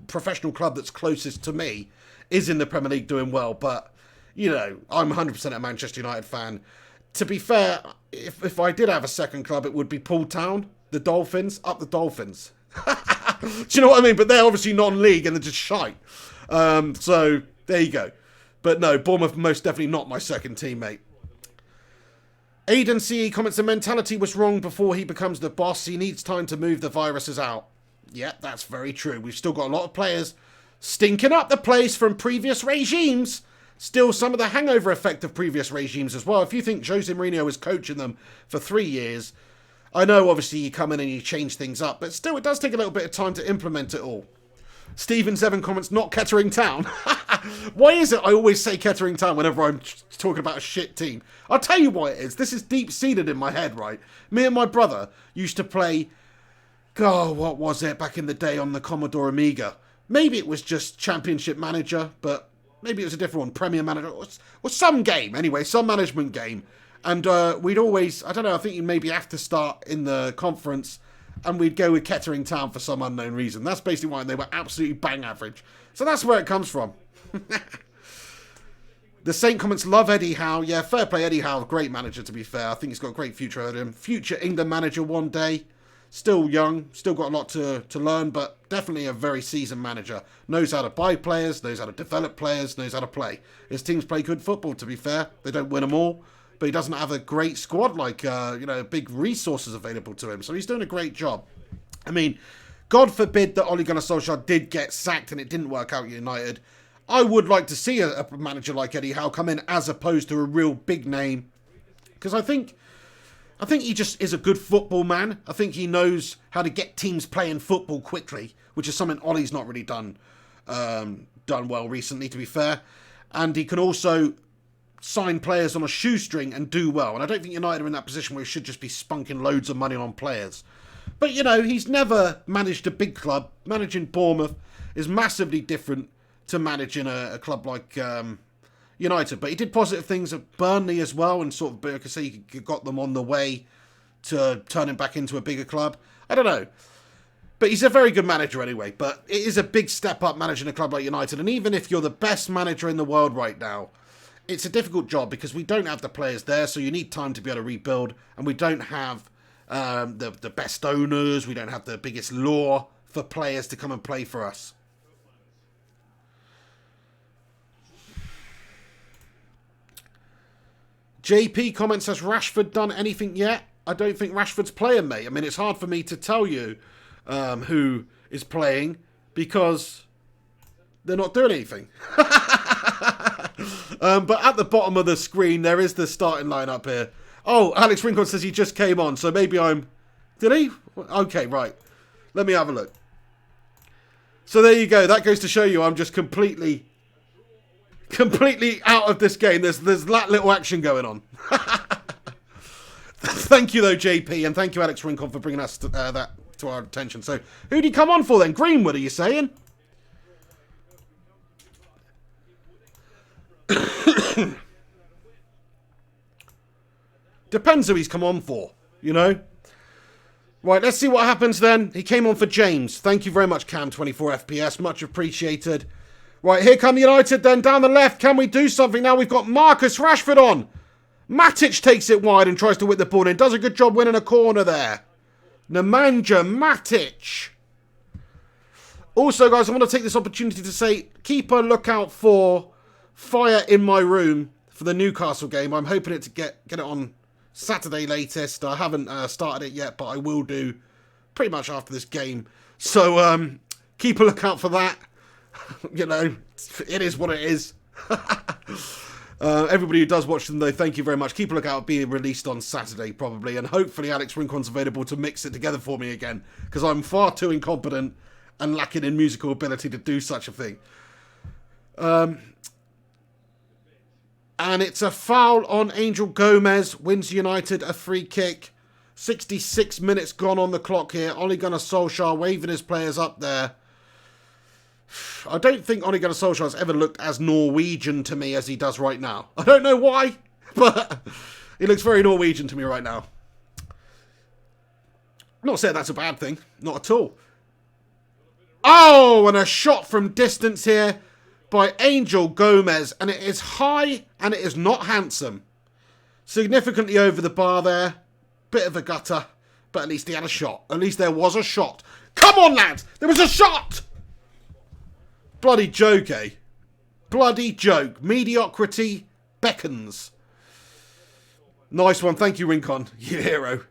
professional club that's closest to me, is in the Premier League doing well. But, I'm 100% a Manchester United fan. To be fair, if I did have a second club, it would be Poole Town, the Dolphins, up the Dolphins. Do you know what I mean? But they're obviously non-league and they're just shite. So, there you go. But no, Bournemouth most definitely not my second teammate. Aiden CE comments, the mentality was wrong before he becomes the boss. He needs time to move the viruses out. Yeah, that's very true. We've still got a lot of players stinking up the place from previous regimes. Still some of the hangover effect of previous regimes as well. If you think Jose Mourinho was coaching them for 3 years, I know obviously you come in and you change things up, but still it does take a little bit of time to implement it all. Stephen Seven comments, not Kettering Town. Why is it I always say Kettering Town whenever I'm talking about a shit team? I'll tell you why it is. This is deep-seated in my head, right? Me and my brother used to play, what was it, back in the day on the Commodore Amiga. Maybe it was just Championship Manager, but maybe it was a different one, Premier Manager, or some game, anyway, some management game. And we'd always, I don't know, I think you'd maybe have to start in the conference, and we'd go with Kettering Town for some unknown reason. That's basically why they were absolutely bang average. So that's where it comes from. The Saint comments, love Eddie Howe. Yeah, fair play, Eddie Howe, great manager to be fair. I think he's got a great future ahead of him. Future England manager one day. Still young, still got a lot to learn, but definitely a very seasoned manager. Knows how to buy players, knows how to develop players, knows how to play. His teams play good football, to be fair. They don't win them all, but he doesn't have a great squad like, big resources available to him. So he's doing a great job. I mean, God forbid that Ole Gunnar Solskjaer did get sacked and it didn't work out at United. I would like to see a manager like Eddie Howe come in as opposed to a real big name. Because I think he just is a good football man. I think he knows how to get teams playing football quickly, which is something Ollie's not really done well recently, to be fair. And he can also sign players on a shoestring and do well. And I don't think United are in that position where he should just be spunking loads of money on players. But, he's never managed a big club. Managing Bournemouth is massively different to managing a club like United. But he did positive things at Burnley as well, and sort of, because he got them on the way to turning back into a bigger club. I don't know. But he's a very good manager anyway. But it is a big step up managing a club like United. And even if you're the best manager in the world right now, it's a difficult job because we don't have the players there. So you need time to be able to rebuild. And we don't have the best owners. We don't have the biggest lure for players to come and play for us. JP comments, has Rashford done anything yet? I don't think Rashford's playing, mate. I mean, it's hard for me to tell you who is playing because they're not doing anything. But at the bottom of the screen, there is the starting lineup here. Oh, Alex Rincon says he just came on, so maybe I'm... Did he? Okay, right. Let me have a look. So there you go. That goes to show you I'm just completely out of this game. There's that little action going on. Thank you, though, JP, and thank you, Alex Rincon, for bringing us that to our attention. So, who'd he come on for then? Greenwood, are you saying? Depends who he's come on for, Right, let's see what happens then. He came on for James. Thank you very much, Cam24FPS. Much appreciated. Right, here come United then, down the left. Can we do something now? We've got Marcus Rashford on. Matic takes it wide and tries to whip the ball in. Does a good job winning a corner there. Nemanja Matic. Also, guys, I want to take this opportunity to say, keep a lookout for Fire in My Room for the Newcastle game. I'm hoping it to get it on Saturday latest. I haven't started it yet, but I will do pretty much after this game. So, keep a lookout for that. It is what it is. Everybody who does watch them, though, thank you very much. Keep a lookout, being released on Saturday, probably. And hopefully Alex Rincon's available to mix it together for me again. Because I'm far too incompetent and lacking in musical ability to do such a thing. And it's a foul on Angel Gomez. Wins United a free kick. 66 minutes gone on the clock here. Ole Gunnar Solskjaer waving his players up there. I don't think Ole Gunnar Solskjaer has ever looked as Norwegian to me as he does right now. I don't know why, but he looks very Norwegian to me right now. I'm not saying that's a bad thing. Not at all. Oh, and a shot from distance here by Angel Gomez. And it is high and it is not handsome. Significantly over the bar there. Bit of a gutter. But at least he had a shot. At least there was a shot. Come on, lads! There was a shot! Bloody joke, eh? Bloody joke. Mediocrity beckons. Nice one. Thank you, Rincon. You hero.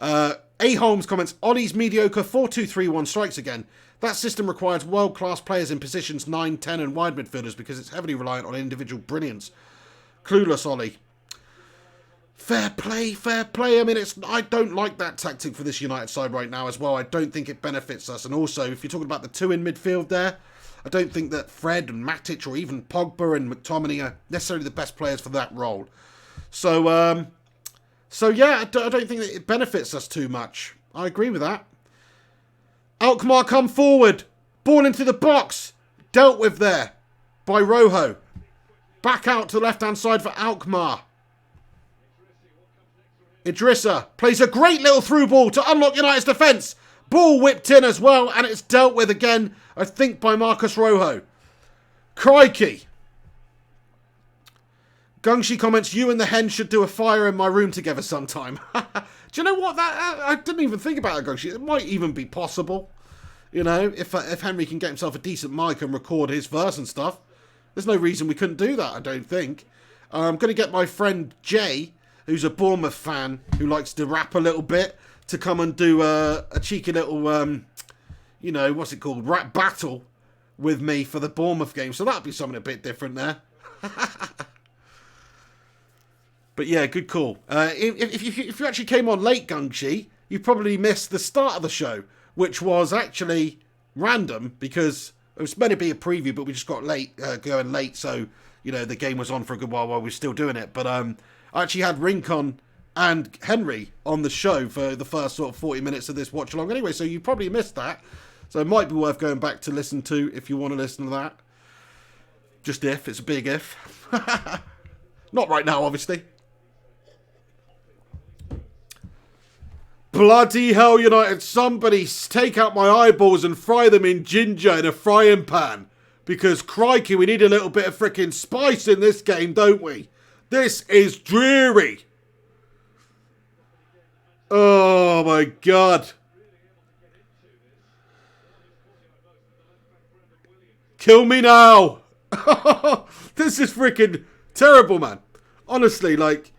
A. Holmes comments, Ollie's mediocre 4-2-3-1 strikes again. That system requires world-class players in positions 9, 10 and wide midfielders because it's heavily reliant on individual brilliance. Clueless, Ollie. Fair play, fair play. I mean, I don't like that tactic for this United side right now as well. I don't think it benefits us. And also, if you're talking about the two in midfield there, I don't think that Fred and Matic or even Pogba and McTominay are necessarily the best players for that role. So yeah, I don't think that it benefits us too much. I agree with that. Alkmaar come forward. Ball into the box. Dealt with there. by Rojo. Back out to the left-hand side for Alkmaar. Idrissa plays a great little through ball to unlock United's defence. Ball whipped in as well, and it's dealt with again, I think, by Marcus Rojo. Crikey. Gungshi comments, you and the hen should do a fire in my room together sometime. Do you know what? I didn't even think about that, Gungshi. It might even be possible. You know, if Henry can get himself a decent mic and record his verse and stuff. There's no reason we couldn't do that, I don't think. I'm going to get my friend Jay, who's a Bournemouth fan, who likes to rap a little bit, to come and do a cheeky little, you know, what's it called, rap battle with me for the Bournemouth game. So that'd be something a bit different there. But yeah, good call. If you actually came on late, Gungshi, you probably missed the start of the show, which was actually random because it was meant to be a preview, but we just got going late. So, you know, the game was on for a good while we were still doing it. But I actually had Rincon and Henry on the show for the first sort of 40 minutes of this watch along anyway. So you probably missed that. So it might be worth going back to listen to if you want to listen to that. Just if. It's a big if. Not right now, obviously. Bloody hell, United. Somebody take out my eyeballs and fry them in ginger in a frying pan. Because, crikey, we need a little bit of freaking spice in this game, don't we? This is dreary. Oh, my God. Kill me now. This is freaking terrible, man. Honestly, like...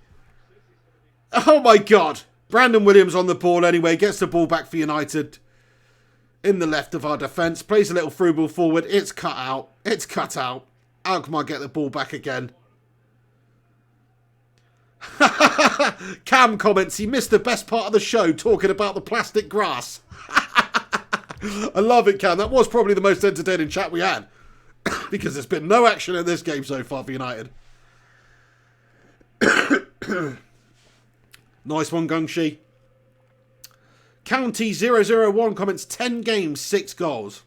Oh, my God. Brandon Williams on the ball anyway. Gets the ball back for United. In the left of our defence. Plays a little through ball forward. It's cut out. It's cut out. Alkmaar get the ball back again. Cam comments, he missed the best part of the show talking about the plastic grass. I love it, Cam. That was probably the most entertaining chat we had. Because there's been no action in this game so far for United. Nice one, Gungshi. County 001 comments 10 games, 6 goals.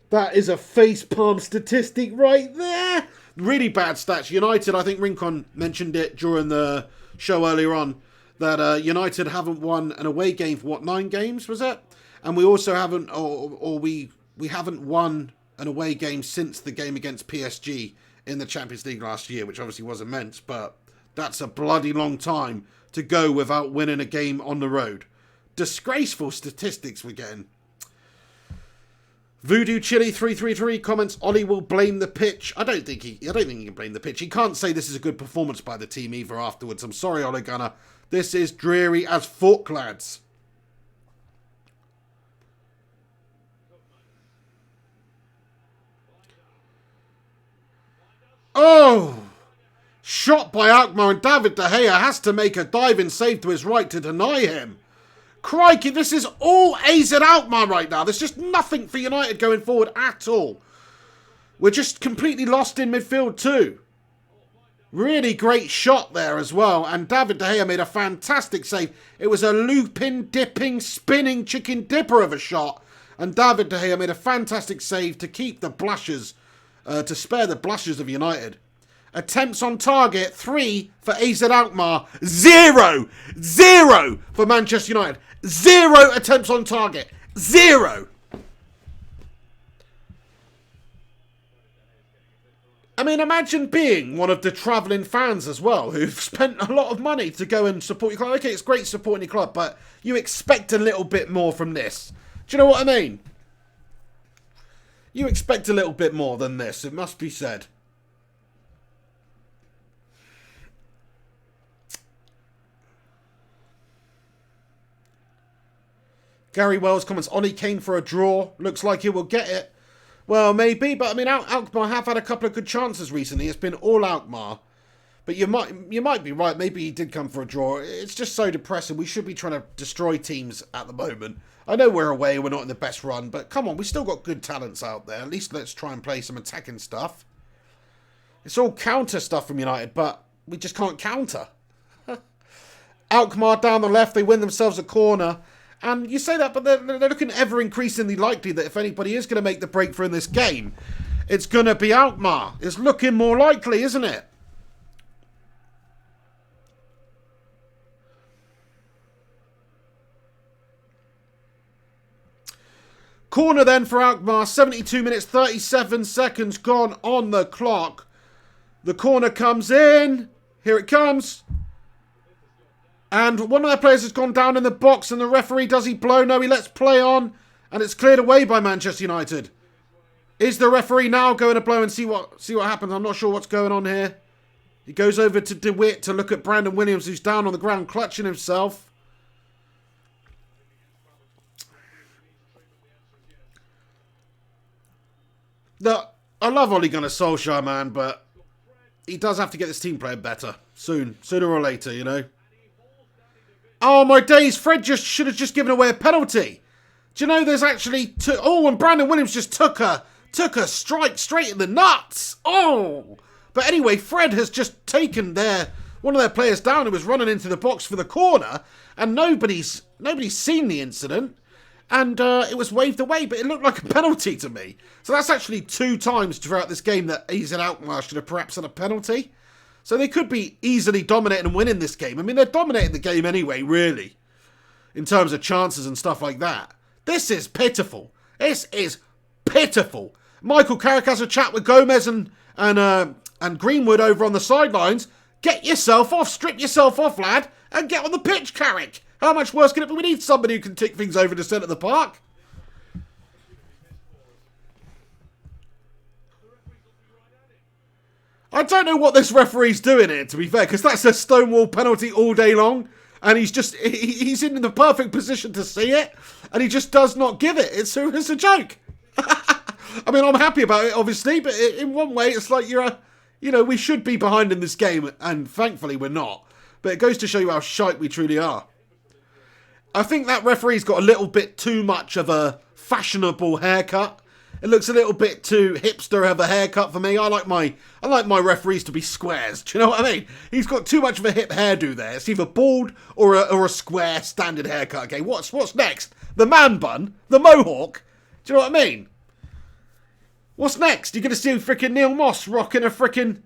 That is a facepalm statistic right there. Really bad stats. United, I think Rincon mentioned it during the show earlier on, that United haven't won an away game for, 9 games, was it? And we also haven't, we haven't won an away game since the game against PSG in the Champions League last year, which obviously was immense, but that's a bloody long time to go without winning a game on the road. Disgraceful statistics we're getting. Voodoo Chili 333 comments, Ollie will blame the pitch. I don't think he can blame the pitch. He can't say this is a good performance by the team either afterwards. I'm sorry, Ole Gunnar. This is dreary as fuck, lads. Oh! Shot by Alkmaar, and David De Gea has to make a diving save to his right to deny him. Crikey, this is all AZ Alkmaar right now. There's just nothing for United going forward at all. We're just completely lost in midfield too. Really great shot there as well. And David De Gea made a fantastic save. It was a looping, dipping, spinning chicken dipper of a shot. And David De Gea made a fantastic save to keep the blushers, to spare the blushers of United. Attempts on target, 3 for AZ Alkmaar. 0 for Manchester United. 0 attempts on target. 0. I mean, imagine being one of the travelling fans as well, who've spent a lot of money to go and support your club. Okay, it's great supporting your club, but you expect a little bit more from this. Do you know what I mean? You expect a little bit more than this, it must be said. Gary Wells comments, Ollie came for a draw. Looks like he will get it. Well, maybe, but I mean, Alkmaar have had a couple of good chances recently. It's been all Alkmaar. But you might be right. Maybe he did come for a draw. It's just so depressing. We should be trying to destroy teams at the moment. I know we're away, we're not in the best run, but come on, we still got good talents out there. At least let's try and play some attacking stuff. It's all counter stuff from United, but we just can't counter. Alkmaar down the left, they win themselves a corner. And you say that, but they're looking ever increasingly likely that if anybody is going to make the breakthrough in this game, it's going to be Alkmaar. It's looking more likely, isn't it? Corner then for Alkmaar. 72 minutes, 37 seconds gone on the clock. The corner comes in. Here it comes. And one of their players has gone down in the box, and the referee, does he blow? No, he lets play on, and it's cleared away by Manchester United. Is the referee now going to blow and see what happens? I'm not sure what's going on here. He goes over to DeWitt to look at Brandon Williams, who's down on the ground clutching himself. Look, I love Ole Gunnar Solskjaer, man, but he does have to get this team playing better soon, sooner or later, you know. Oh my days! Fred should have just given away a penalty. Do you know there's actually two? Oh, and Brandon Williams just took a strike straight in the nuts. Oh, but anyway, Fred has just taken one of their players down who was running into the box for the corner, and nobody's seen the incident. And it was waved away, but it looked like a penalty to me. So that's actually 2 times throughout this game that AZ Alkmaar should have perhaps had a penalty. So they could be easily dominating and winning this game. I mean, they're dominating the game anyway, really, in terms of chances and stuff like that. This is pitiful. This is pitiful. Michael Carrick has a chat with Gomez and Greenwood over on the sidelines. Get yourself off, strip yourself off, lad, and get on the pitch, Carrick. How much worse can it be? We need somebody who can tick things over to centre of the park. I don't know what this referee's doing here, to be fair, because that's a stonewall penalty all day long, and he's in the perfect position to see it, and he just does not give it. It's a joke. I mean, I'm happy about it, obviously, but in one way, it's like we should be behind in this game, and thankfully we're not. But it goes to show you how shite we truly are. I think that referee's got a little bit too much of a fashionable haircut. It looks a little bit too hipster of a haircut for me. I like my referees to be squares. Do you know what I mean? He's got too much of a hip hairdo there. It's either bald or a square standard haircut. Okay, what's next? The man bun? The mohawk? Do you know what I mean? What's next? You're gonna see freaking Neil Moss rocking a freaking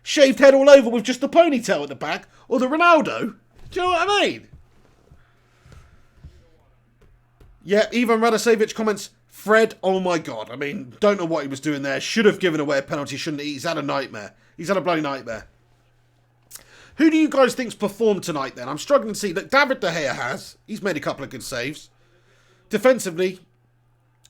shaved head all over with just a ponytail at the back, or the Ronaldo? Do you know what I mean? Yeah, Ivan Radosevich comments, Fred, oh my god. I mean, don't know what he was doing there. Should have given away a penalty, shouldn't he? He's had a nightmare. He's had a bloody nightmare. Who do you guys think's performed tonight then? I'm struggling to see. Look, David De Gea has. He's made a couple of good saves. Defensively,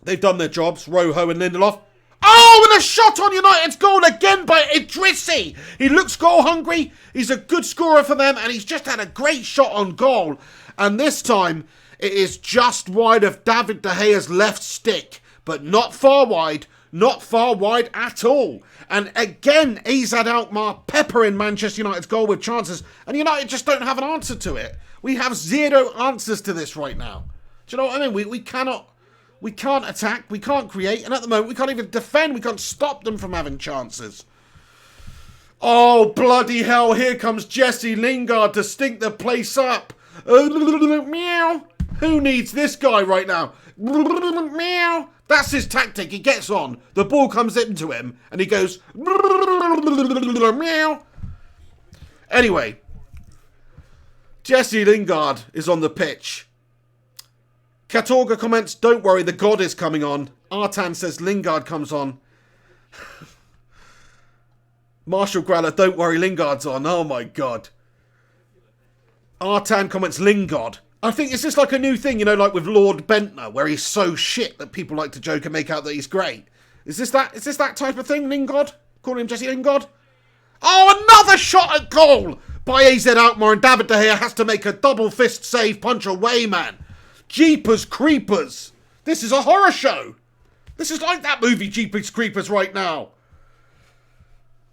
they've done their jobs. Rojo and Lindelof. Oh, and a shot on United's goal again by Idrissi. He looks goal hungry. He's a good scorer for them, and he's just had a great shot on goal. And this time, it is just wide of David De Gea's left stick, but not far wide at all. And again, AZ Alkmaar peppering Manchester United's goal with chances, and United just don't have an answer to it. We have 0 answers to this right now. Do you know what I mean? We can't attack, we can't create, and at the moment we can't even defend, we can't stop them from having chances. Oh, bloody hell, here comes Jesse Lingard to stink the place up. Meow. Who needs this guy right now? Meow. That's his tactic, he gets on, the ball comes into him, and he goes meow. Anyway, Jesse Lingard is on the pitch. Katorga comments, don't worry, the God is coming on. Artan says Lingard comes on. Marshall Growler, don't worry, Lingard's on. Oh my God. Artan comments, Lingard. I think it's just like a new thing, like with Lord Bentner, where he's so shit that people like to joke and make out that he's great. Is this that type of thing, Lingard? Calling him Jesse Lingard? Oh, another shot at goal by AZ Alkmaar, and David De Gea has to make a double fist save punch away, man. Jeepers Creepers. This is a horror show. This is like that movie Jeepers Creepers right now.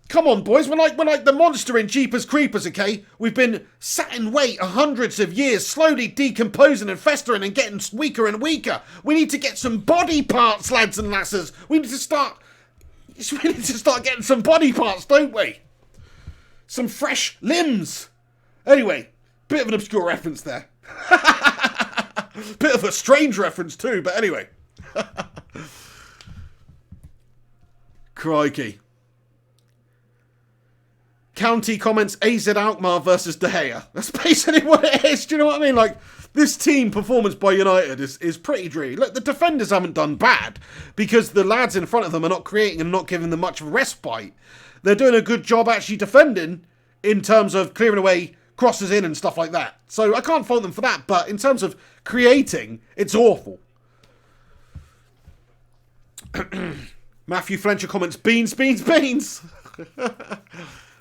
Come on, boys. We're like the monster in Jeepers Creepers, okay? We've been sat in wait hundreds of years, slowly decomposing and festering and getting weaker and weaker. We need to get some body parts, lads and lasses. We need to start getting some body parts, don't we? Some fresh limbs. Anyway, bit of an obscure reference there. Bit of a strange reference too, but anyway. Crikey. County comments AZ Alkmaar versus De Gea. That's basically what it is. Do you know what I mean? Like, this team performance by United is pretty dreary. Look, the defenders haven't done bad because the lads in front of them are not creating and not giving them much of a respite. They're doing a good job actually defending in terms of clearing away crosses in and stuff like that. So I can't fault them for that. But in terms of creating, it's awful. Matthew Fletcher comments, beans, beans, beans.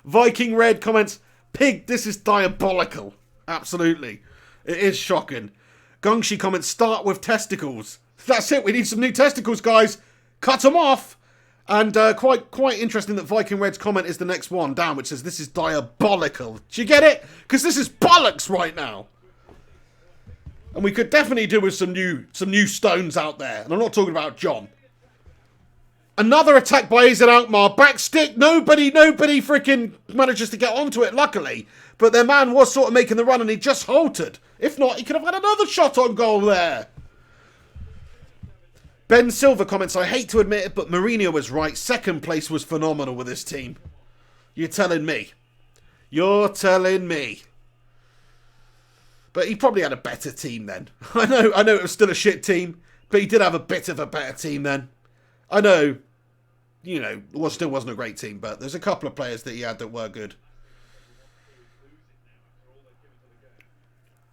Viking Red comments, pig, this is diabolical. Absolutely. It is shocking. Gungshi comments, start with testicles. That's it, we need some new testicles, guys. Cut them off. And quite interesting that Viking Red's comment is the next one down, which says, this is diabolical. Do you get it? Because this is bollocks right now. And we could definitely do with some new stones out there. And I'm not talking about John. Another attack by AZ Alkmaar. Back stick. Nobody freaking manages to get onto it, luckily. But their man was sort of making the run and he just halted. If not, he could have had another shot on goal there. Ben Silver comments, I hate to admit it, but Mourinho was right. Second place was phenomenal with this team. You're telling me. You're telling me. But he probably had a better team then. I know it was still a shit team, but he did have a bit of a better team then. I know, it still wasn't a great team, but there's a couple of players that he had that were good.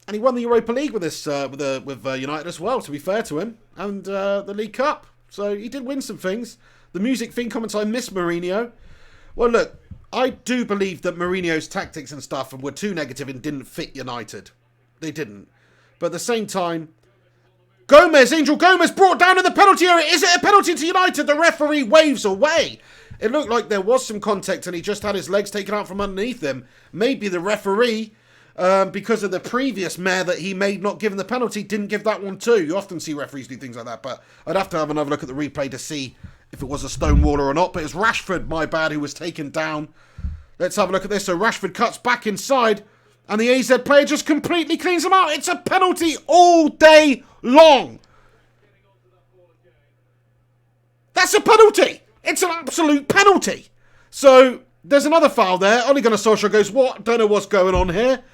And he won the Europa League with this, with United as well, to be fair to him, and the League Cup. So he did win some things. The Music Thing comments, I miss Mourinho. Well, look, I do believe that Mourinho's tactics and stuff were too negative and didn't fit United. They didn't. But at the same time, Angel Gomez brought down in the penalty area. Is it a penalty to United? The referee waves away. It looked like there was some contact and he just had his legs taken out from underneath him. Maybe the referee, because of the previous mare that he made not giving the penalty, didn't give that one too. You often see referees do things like that, but I'd have to have another look at the replay to see if it was a stonewaller or not. But it's Rashford, my bad, who was taken down. Let's have a look at this. So Rashford cuts back inside. And the AZ player just completely cleans him out. It's a penalty all day long. That's a penalty. It's an absolute penalty. So there's another foul there. Ole Gunnar Solskjaer goes, what? Don't know what's going on here.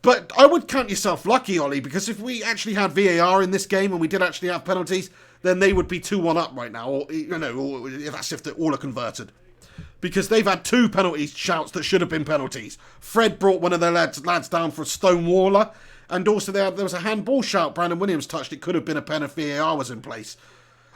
But I would count yourself lucky, Ollie, because if we actually had VAR in this game and we did actually have penalties, then they would be 2-1 up right now. Or, or that's if they're all are converted. Because they've had 2 penalty shouts that should have been penalties. Fred brought one of their lads down for a stonewaller. And also there was a handball shout Brandon Williams touched. It could have been a pen if VAR was in place.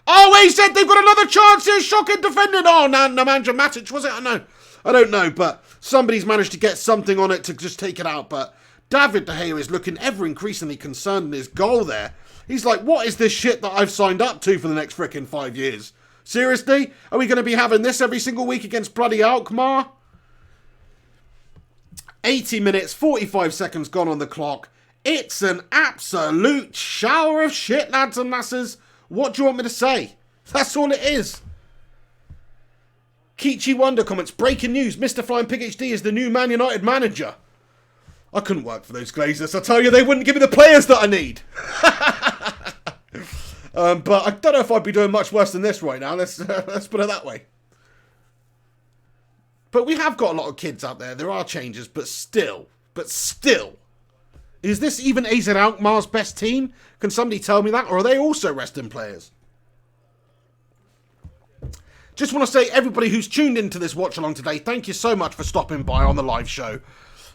Oh, he said they've got another chance here. Shocking defending. Oh, Nemanja Matic, was it? I don't know. But somebody's managed to get something on it to just take it out. But David De Gea is looking ever increasingly concerned in his goal there. He's like, what is this shit that I've signed up to for the next frickin' 5 years? Seriously? Are we going to be having this every single week against bloody Alkmaar? 80 minutes, 45 seconds gone on the clock. It's an absolute shower of shit, lads and lasses. What do you want me to say? That's all it is. Kichi Wonder comments, breaking news, Mr. Flying Pig HD is the new Man United manager. I couldn't work for those Glazers. I tell you, they wouldn't give me the players that I need. But I don't know if I'd be doing much worse than this right now. Let's put it that way. But we have got a lot of kids out there. There are changes, but still. Is this even AZ Alkmaar's best team? Can somebody tell me that? Or are they also resting players? Just want to say, everybody who's tuned into this watch along today, thank you so much for stopping by on the live show.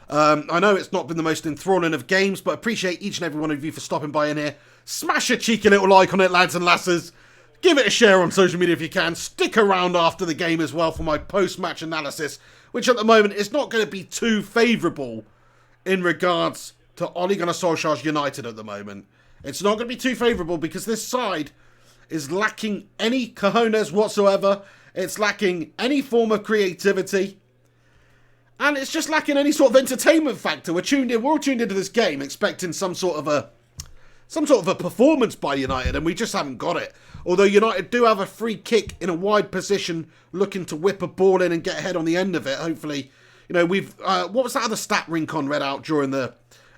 I know it's not been the most enthralling of games, but appreciate each and every one of you for stopping by in here. Smash a cheeky little like on it, lads and lasses. Give it a share on social media if you can. Stick around after the game as well for my post-match analysis, which at the moment is not going to be too favourable in regards to Ole Gunnar Solskjaer's United at the moment. It's not going to be too favourable because this side is lacking any cojones whatsoever. It's lacking any form of creativity. And it's just lacking any sort of entertainment factor. We're all tuned into this game expecting some sort of a performance by United, and we just haven't got it. Although United do have a free kick in a wide position, looking to whip a ball in and get ahead on the end of it. Hopefully, we've. What was that other stat Rincon read out during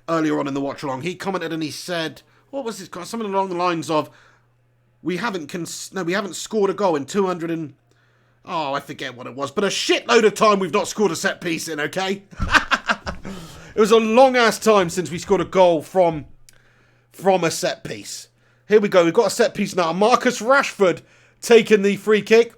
earlier on in the watch along? He commented and he said, what was his? Something along the lines of, we haven't scored a goal in 200 and Oh, I forget what it was, but a shitload of time we've not scored a set piece in, okay? It was a long-ass time since we scored a goal from a set piece. Here we go, we've got a set piece now. Marcus Rashford taking the free kick.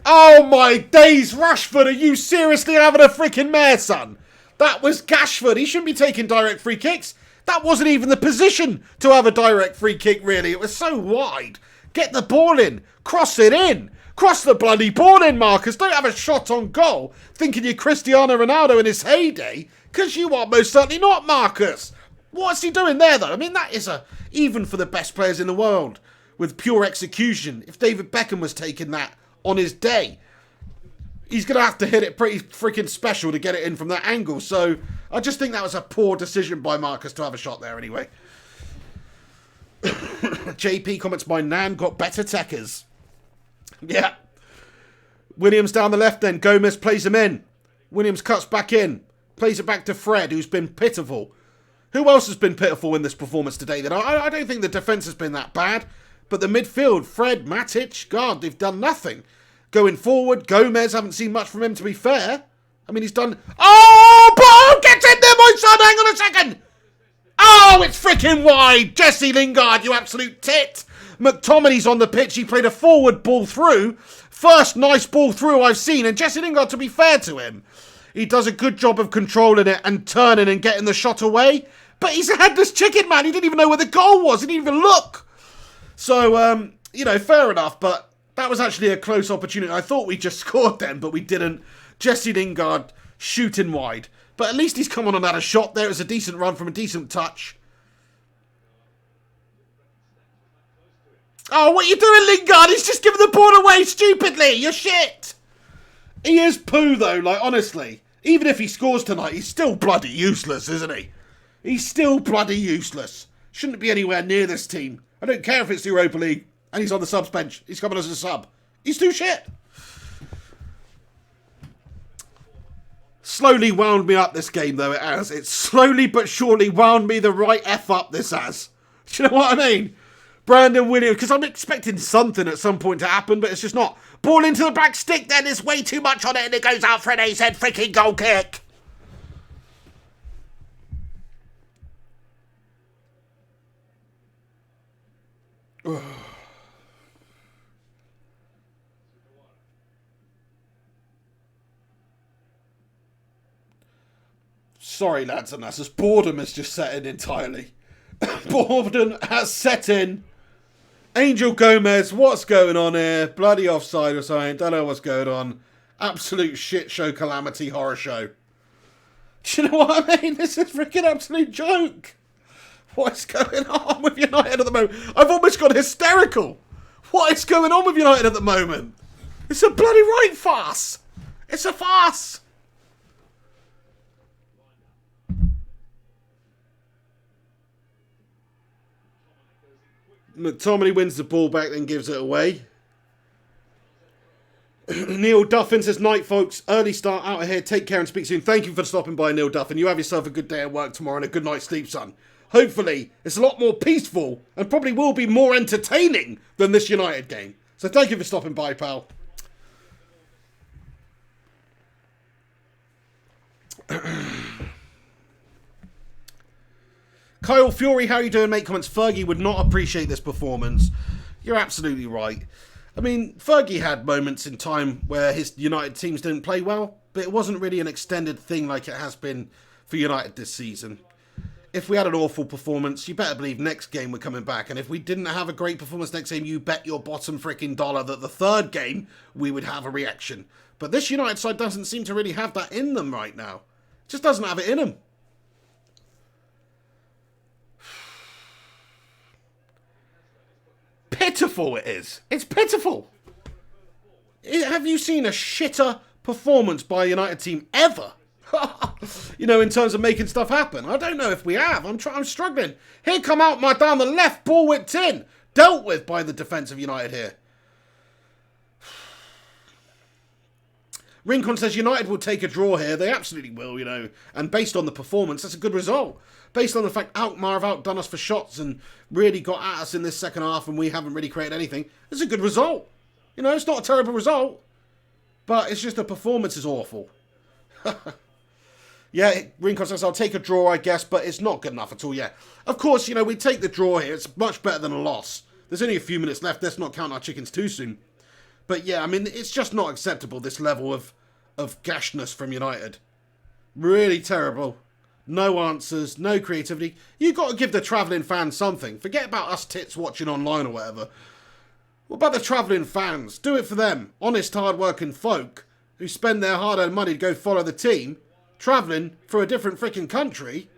Oh my days, Rashford, are you seriously having a freaking mare, son? That was Gashford. He shouldn't be taking direct free kicks. That wasn't even the position to have a direct free kick, really. It was so wide. Get the ball in. Cross it in. Cross the bloody ball in, Marcus. Don't have a shot on goal thinking you're Cristiano Ronaldo in his heyday, because you are most certainly not, Marcus. What's he doing there, though? I mean, that is even for the best players in the world, with pure execution. If David Beckham was taking that on his day, he's going to have to hit it pretty freaking special to get it in from that angle. So I just think that was a poor decision by Marcus to have a shot there anyway. JP comments, my nan got better techers. Yeah. Williams down the left then. Gomez plays him in. Williams cuts back in. Plays it back to Fred, who's been pitiful. Who else has been pitiful in this performance today? Then I don't think the defence has been that bad. But the midfield, Fred, Matic, God, they've done nothing. Going forward, Gomez, haven't seen much from him, to be fair. I mean, he's done... Oh, ball gets in there, my son! Hang on a second! Oh, it's freaking wide! Jesse Lingard, you absolute tit! McTominay's on the pitch. He played a forward ball through. First nice ball through I've seen. And Jesse Lingard, to be fair to him, he does a good job of controlling it and turning and getting the shot away. But he's a headless chicken, man. He didn't even know where the goal was. He didn't even look. So, you know, fair enough. But that was actually a close opportunity. I thought we just scored then, but we didn't. Jesse Lingard shooting wide. But at least he's come on and had a shot there. It was a decent run from a decent touch. Oh, what are you doing, Lingard? He's just giving the ball away stupidly. You're shit. He is poo, though. Like, honestly. Even if he scores tonight, he's still bloody useless, isn't he? He's still bloody useless. Shouldn't be anywhere near this team. I don't care if it's the Europa League and he's on the subs bench. He's coming as a sub. He's too shit. Slowly wound me up this game, though, it has. It's slowly but surely wound me the right F up, this has. Do you know what I mean? Brandon Williams, because I'm expecting something at some point to happen, but it's just not. Ball into the back stick, then there's way too much on it, and it goes out for an AZ freaking goal kick. Sorry, lads and lasses. Boredom has just set in entirely. Boredom has set in. Angel Gomez, what's going on here? Bloody offside or something. Don't know what's going on. Absolute shit show, calamity, horror show. Do you know what I mean? This is freaking absolute joke. What's going on with United at the moment? I've almost gone hysterical. What is going on with United at the moment? It's a bloody right farce. It's a farce. McTominay wins the ball back, then gives it away. Neil Duffin says, night, folks. Early start out of here. Take care and speak soon. Thank you for stopping by, Neil Duffin. You have yourself a good day at work tomorrow and a good night's sleep, son. Hopefully, it's a lot more peaceful and probably will be more entertaining than this United game. So thank you for stopping by, pal. Kyle Fury, how you doing, mate? Comments, Fergie would not appreciate this performance. You're absolutely right. I mean, Fergie had moments in time where his United teams didn't play well, but it wasn't really an extended thing like it has been for United this season. If we had an awful performance, you better believe next game we're coming back. And if we didn't have a great performance next game, you bet your bottom freaking dollar that the third game we would have a reaction. But this United side doesn't seem to really have that in them right now. It just doesn't have it in them. Pitiful it is. It's pitiful. Have you seen a shitter performance by a United team ever? You know, in terms of making stuff happen. I don't know if we have. I'm struggling. Here come Alkmaar down the left, ball whipped in. Dealt with by the defence of United here. Rincon says United will take a draw here. They absolutely will, you know. And based on the performance, that's a good result. Based on the fact Alkmaar have outdone us for shots and really got at us in this second half and we haven't really created anything, it's a good result. You know, it's not a terrible result, but it's just the performance is awful. Yeah, Rincon says, I'll take a draw, I guess, but it's not good enough at all, yeah. Of course, you know, we take the draw here. It's much better than a loss. There's only a few minutes left. Let's not count our chickens too soon. But yeah, I mean, it's just not acceptable, this level of gashness from United. Really terrible. No answers, no creativity. You've got to give the travelling fans something. Forget about us tits watching online or whatever. What about the travelling fans? Do it for them. Honest, hard-working folk who spend their hard-earned money to go follow the team, travelling for a different freaking country,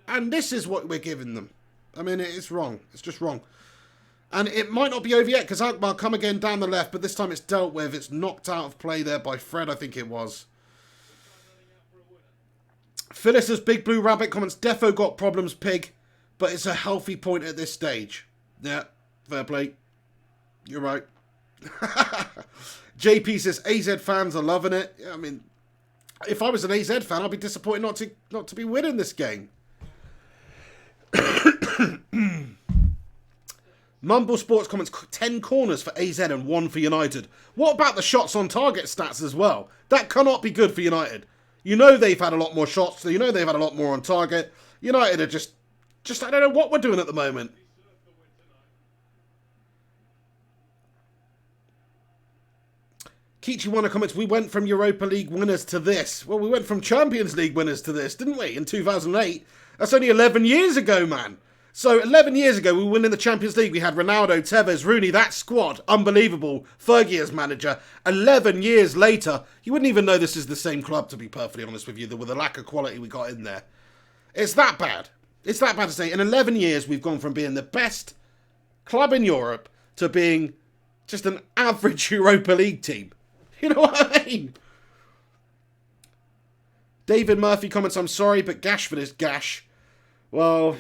and this is what we're giving them. I mean, it's wrong. It's just wrong. And it might not be over yet, because Alkmaar come again down the left, but this time it's dealt with. It's knocked out of play there by Fred, I think it was. Phyllis's Big Blue Rabbit comments, Defo got problems, pig, but it's a healthy point at this stage. Yeah, fair play. You're right. JP says, AZ fans are loving it. Yeah, I mean, if I was an AZ fan, I'd be disappointed not to be winning this game. Mumble Sports comments, 10 corners for AZ and 1 for United. What about the shots on target stats as well? That cannot be good for United. You know they've had a lot more shots. So you know they've had a lot more on target. United are just I don't know what we're doing at the moment. Kichi1 comments, we went from Europa League winners to this. Well, we went from Champions League winners to this, didn't we, in 2008? That's only 11 years ago, man. So 11 years ago, we were winning the Champions League. We had Ronaldo, Tevez, Rooney, that squad. Unbelievable. Fergie as manager. 11 years later, you wouldn't even know this is the same club, to be perfectly honest with you, with the lack of quality we got in there. It's that bad. It's that bad to say. In 11 years, we've gone from being the best club in Europe to being just an average Europa League team. You know what I mean? David Murphy comments, I'm sorry, but Gashford is gash. Well,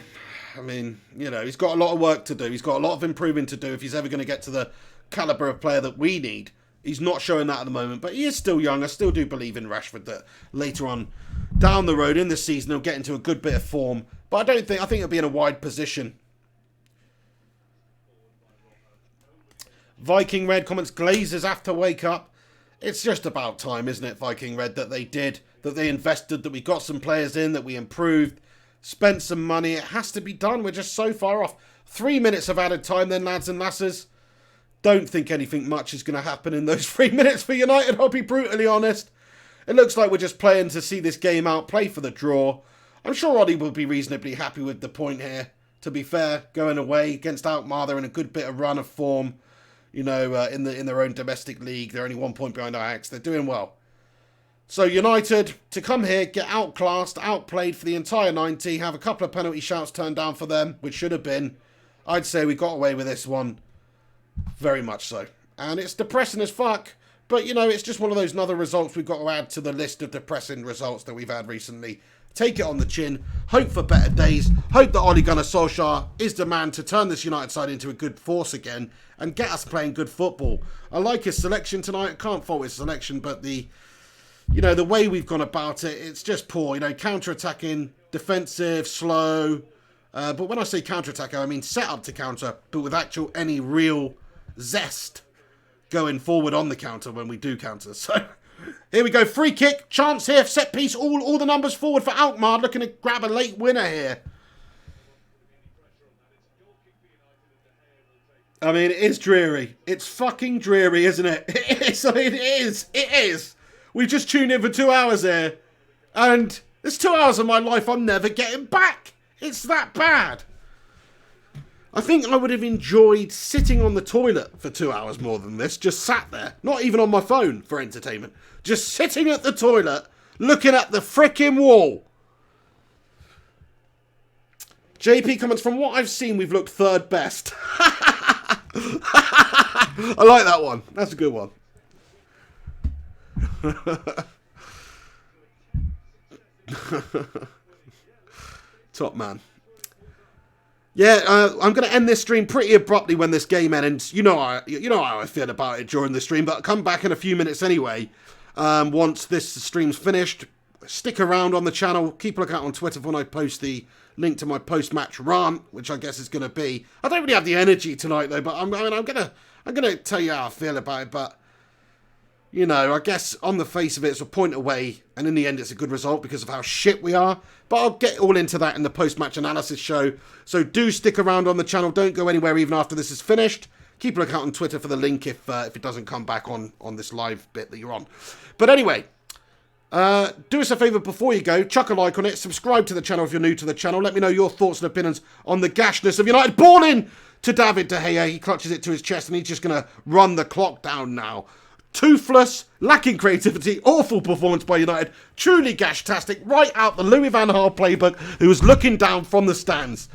I mean, you know, he's got a lot of work to do. He's got a lot of improving to do if he's ever going to get to the calibre of player that we need. He's not showing that at the moment, but he is still young. I still do believe in Rashford that later on down the road in the season he'll get into a good bit of form. But I think he'll be in a wide position. Viking Red comments, Glazers have to wake up. It's just about time, isn't it, Viking Red, that they invested, that we got some players in, that we improved, spent some money. It has to be done. We're just so far off. 3 minutes of added time then, lads and lasses. Don't think anything much is going to happen in those 3 minutes for United, I'll be brutally honest. It looks like we're just playing to see this game out, play for the draw. I'm sure Ollie will be reasonably happy with the point here. To be fair, going away against Alkmaar, they're in a good bit of run of form. You know, in their own domestic league. They're only 1 point behind Ajax. They're doing well. So United, to come here, get outclassed, outplayed for the entire 90, have a couple of penalty shouts turned down for them, which should have been. I'd say we got away with this one. Very much so. And it's depressing as fuck. But, you know, it's just one of those other results we've got to add to the list of depressing results that we've had recently. Take it on the chin. Hope for better days. Hope that Ole Gunnar Solskjaer is the man to turn this United side into a good force again and get us playing good football. I like his selection tonight. I can't fault his selection, but the way we've gone about it, it's just poor. You know, counter-attacking, defensive, slow. But when I say counter-attacking, I mean set up to counter, but with any real zest going forward on the counter when we do counter. So here we go. Free kick. Chance here. Set piece. All the numbers forward for Alkmaar. Looking to grab a late winner here. I mean, it is dreary. It's fucking dreary, isn't it? It is. It is. It is. We just tuned in for 2 hours here. And there's 2 hours of my life I'm never getting back. It's that bad. I think I would have enjoyed sitting on the toilet for 2 hours more than this. Just sat there. Not even on my phone for entertainment. Just sitting at the toilet, looking at the frickin' wall. JP comments, from what I've seen, we've looked third best. I like that one. That's a good one. Top man. Yeah, I'm going to end this stream pretty abruptly when this game ends. You know how I feel about it during the stream, but I'll come back in a few minutes anyway. Once this stream's finished, stick around on the channel. Keep a look out on Twitter for when I post the link to my post-match rant, which I guess is going to be. I don't really have the energy tonight though, but I'm I'm going to tell you how I feel about it, but, you know, I guess on the face of it, it's a point away, and in the end, it's a good result because of how shit we are. But I'll get all into that in the post-match analysis show. So do stick around on the channel. Don't go anywhere even after this is finished. Keep a look out on Twitter for the link if it doesn't come back on this live bit that you're on. But anyway, do us a favour before you go. Chuck a like on it. Subscribe to the channel if you're new to the channel. Let me know your thoughts and opinions on the gashness of United. Ball in to David De Gea. He clutches it to his chest and he's just going to run the clock down now. Toothless, lacking creativity, awful performance by United. Truly gashtastic, right out the Louis van Gaal playbook, who was looking down from the stands.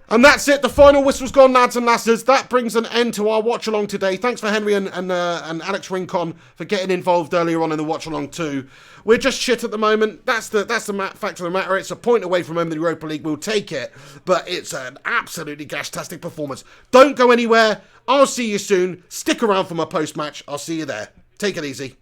And that's it. The final whistle's gone, lads and lasses. That brings an end to our watch-along today. Thanks for Henry and Alex Rincon for getting involved earlier on in the watch-along too. We're just shit at the moment. That's the fact of the matter. It's a point away from home in the Europa League. We'll take it. But it's an absolutely gashtastic performance. Don't go anywhere. I'll see you soon. Stick around for my post-match. I'll see you there. Take it easy.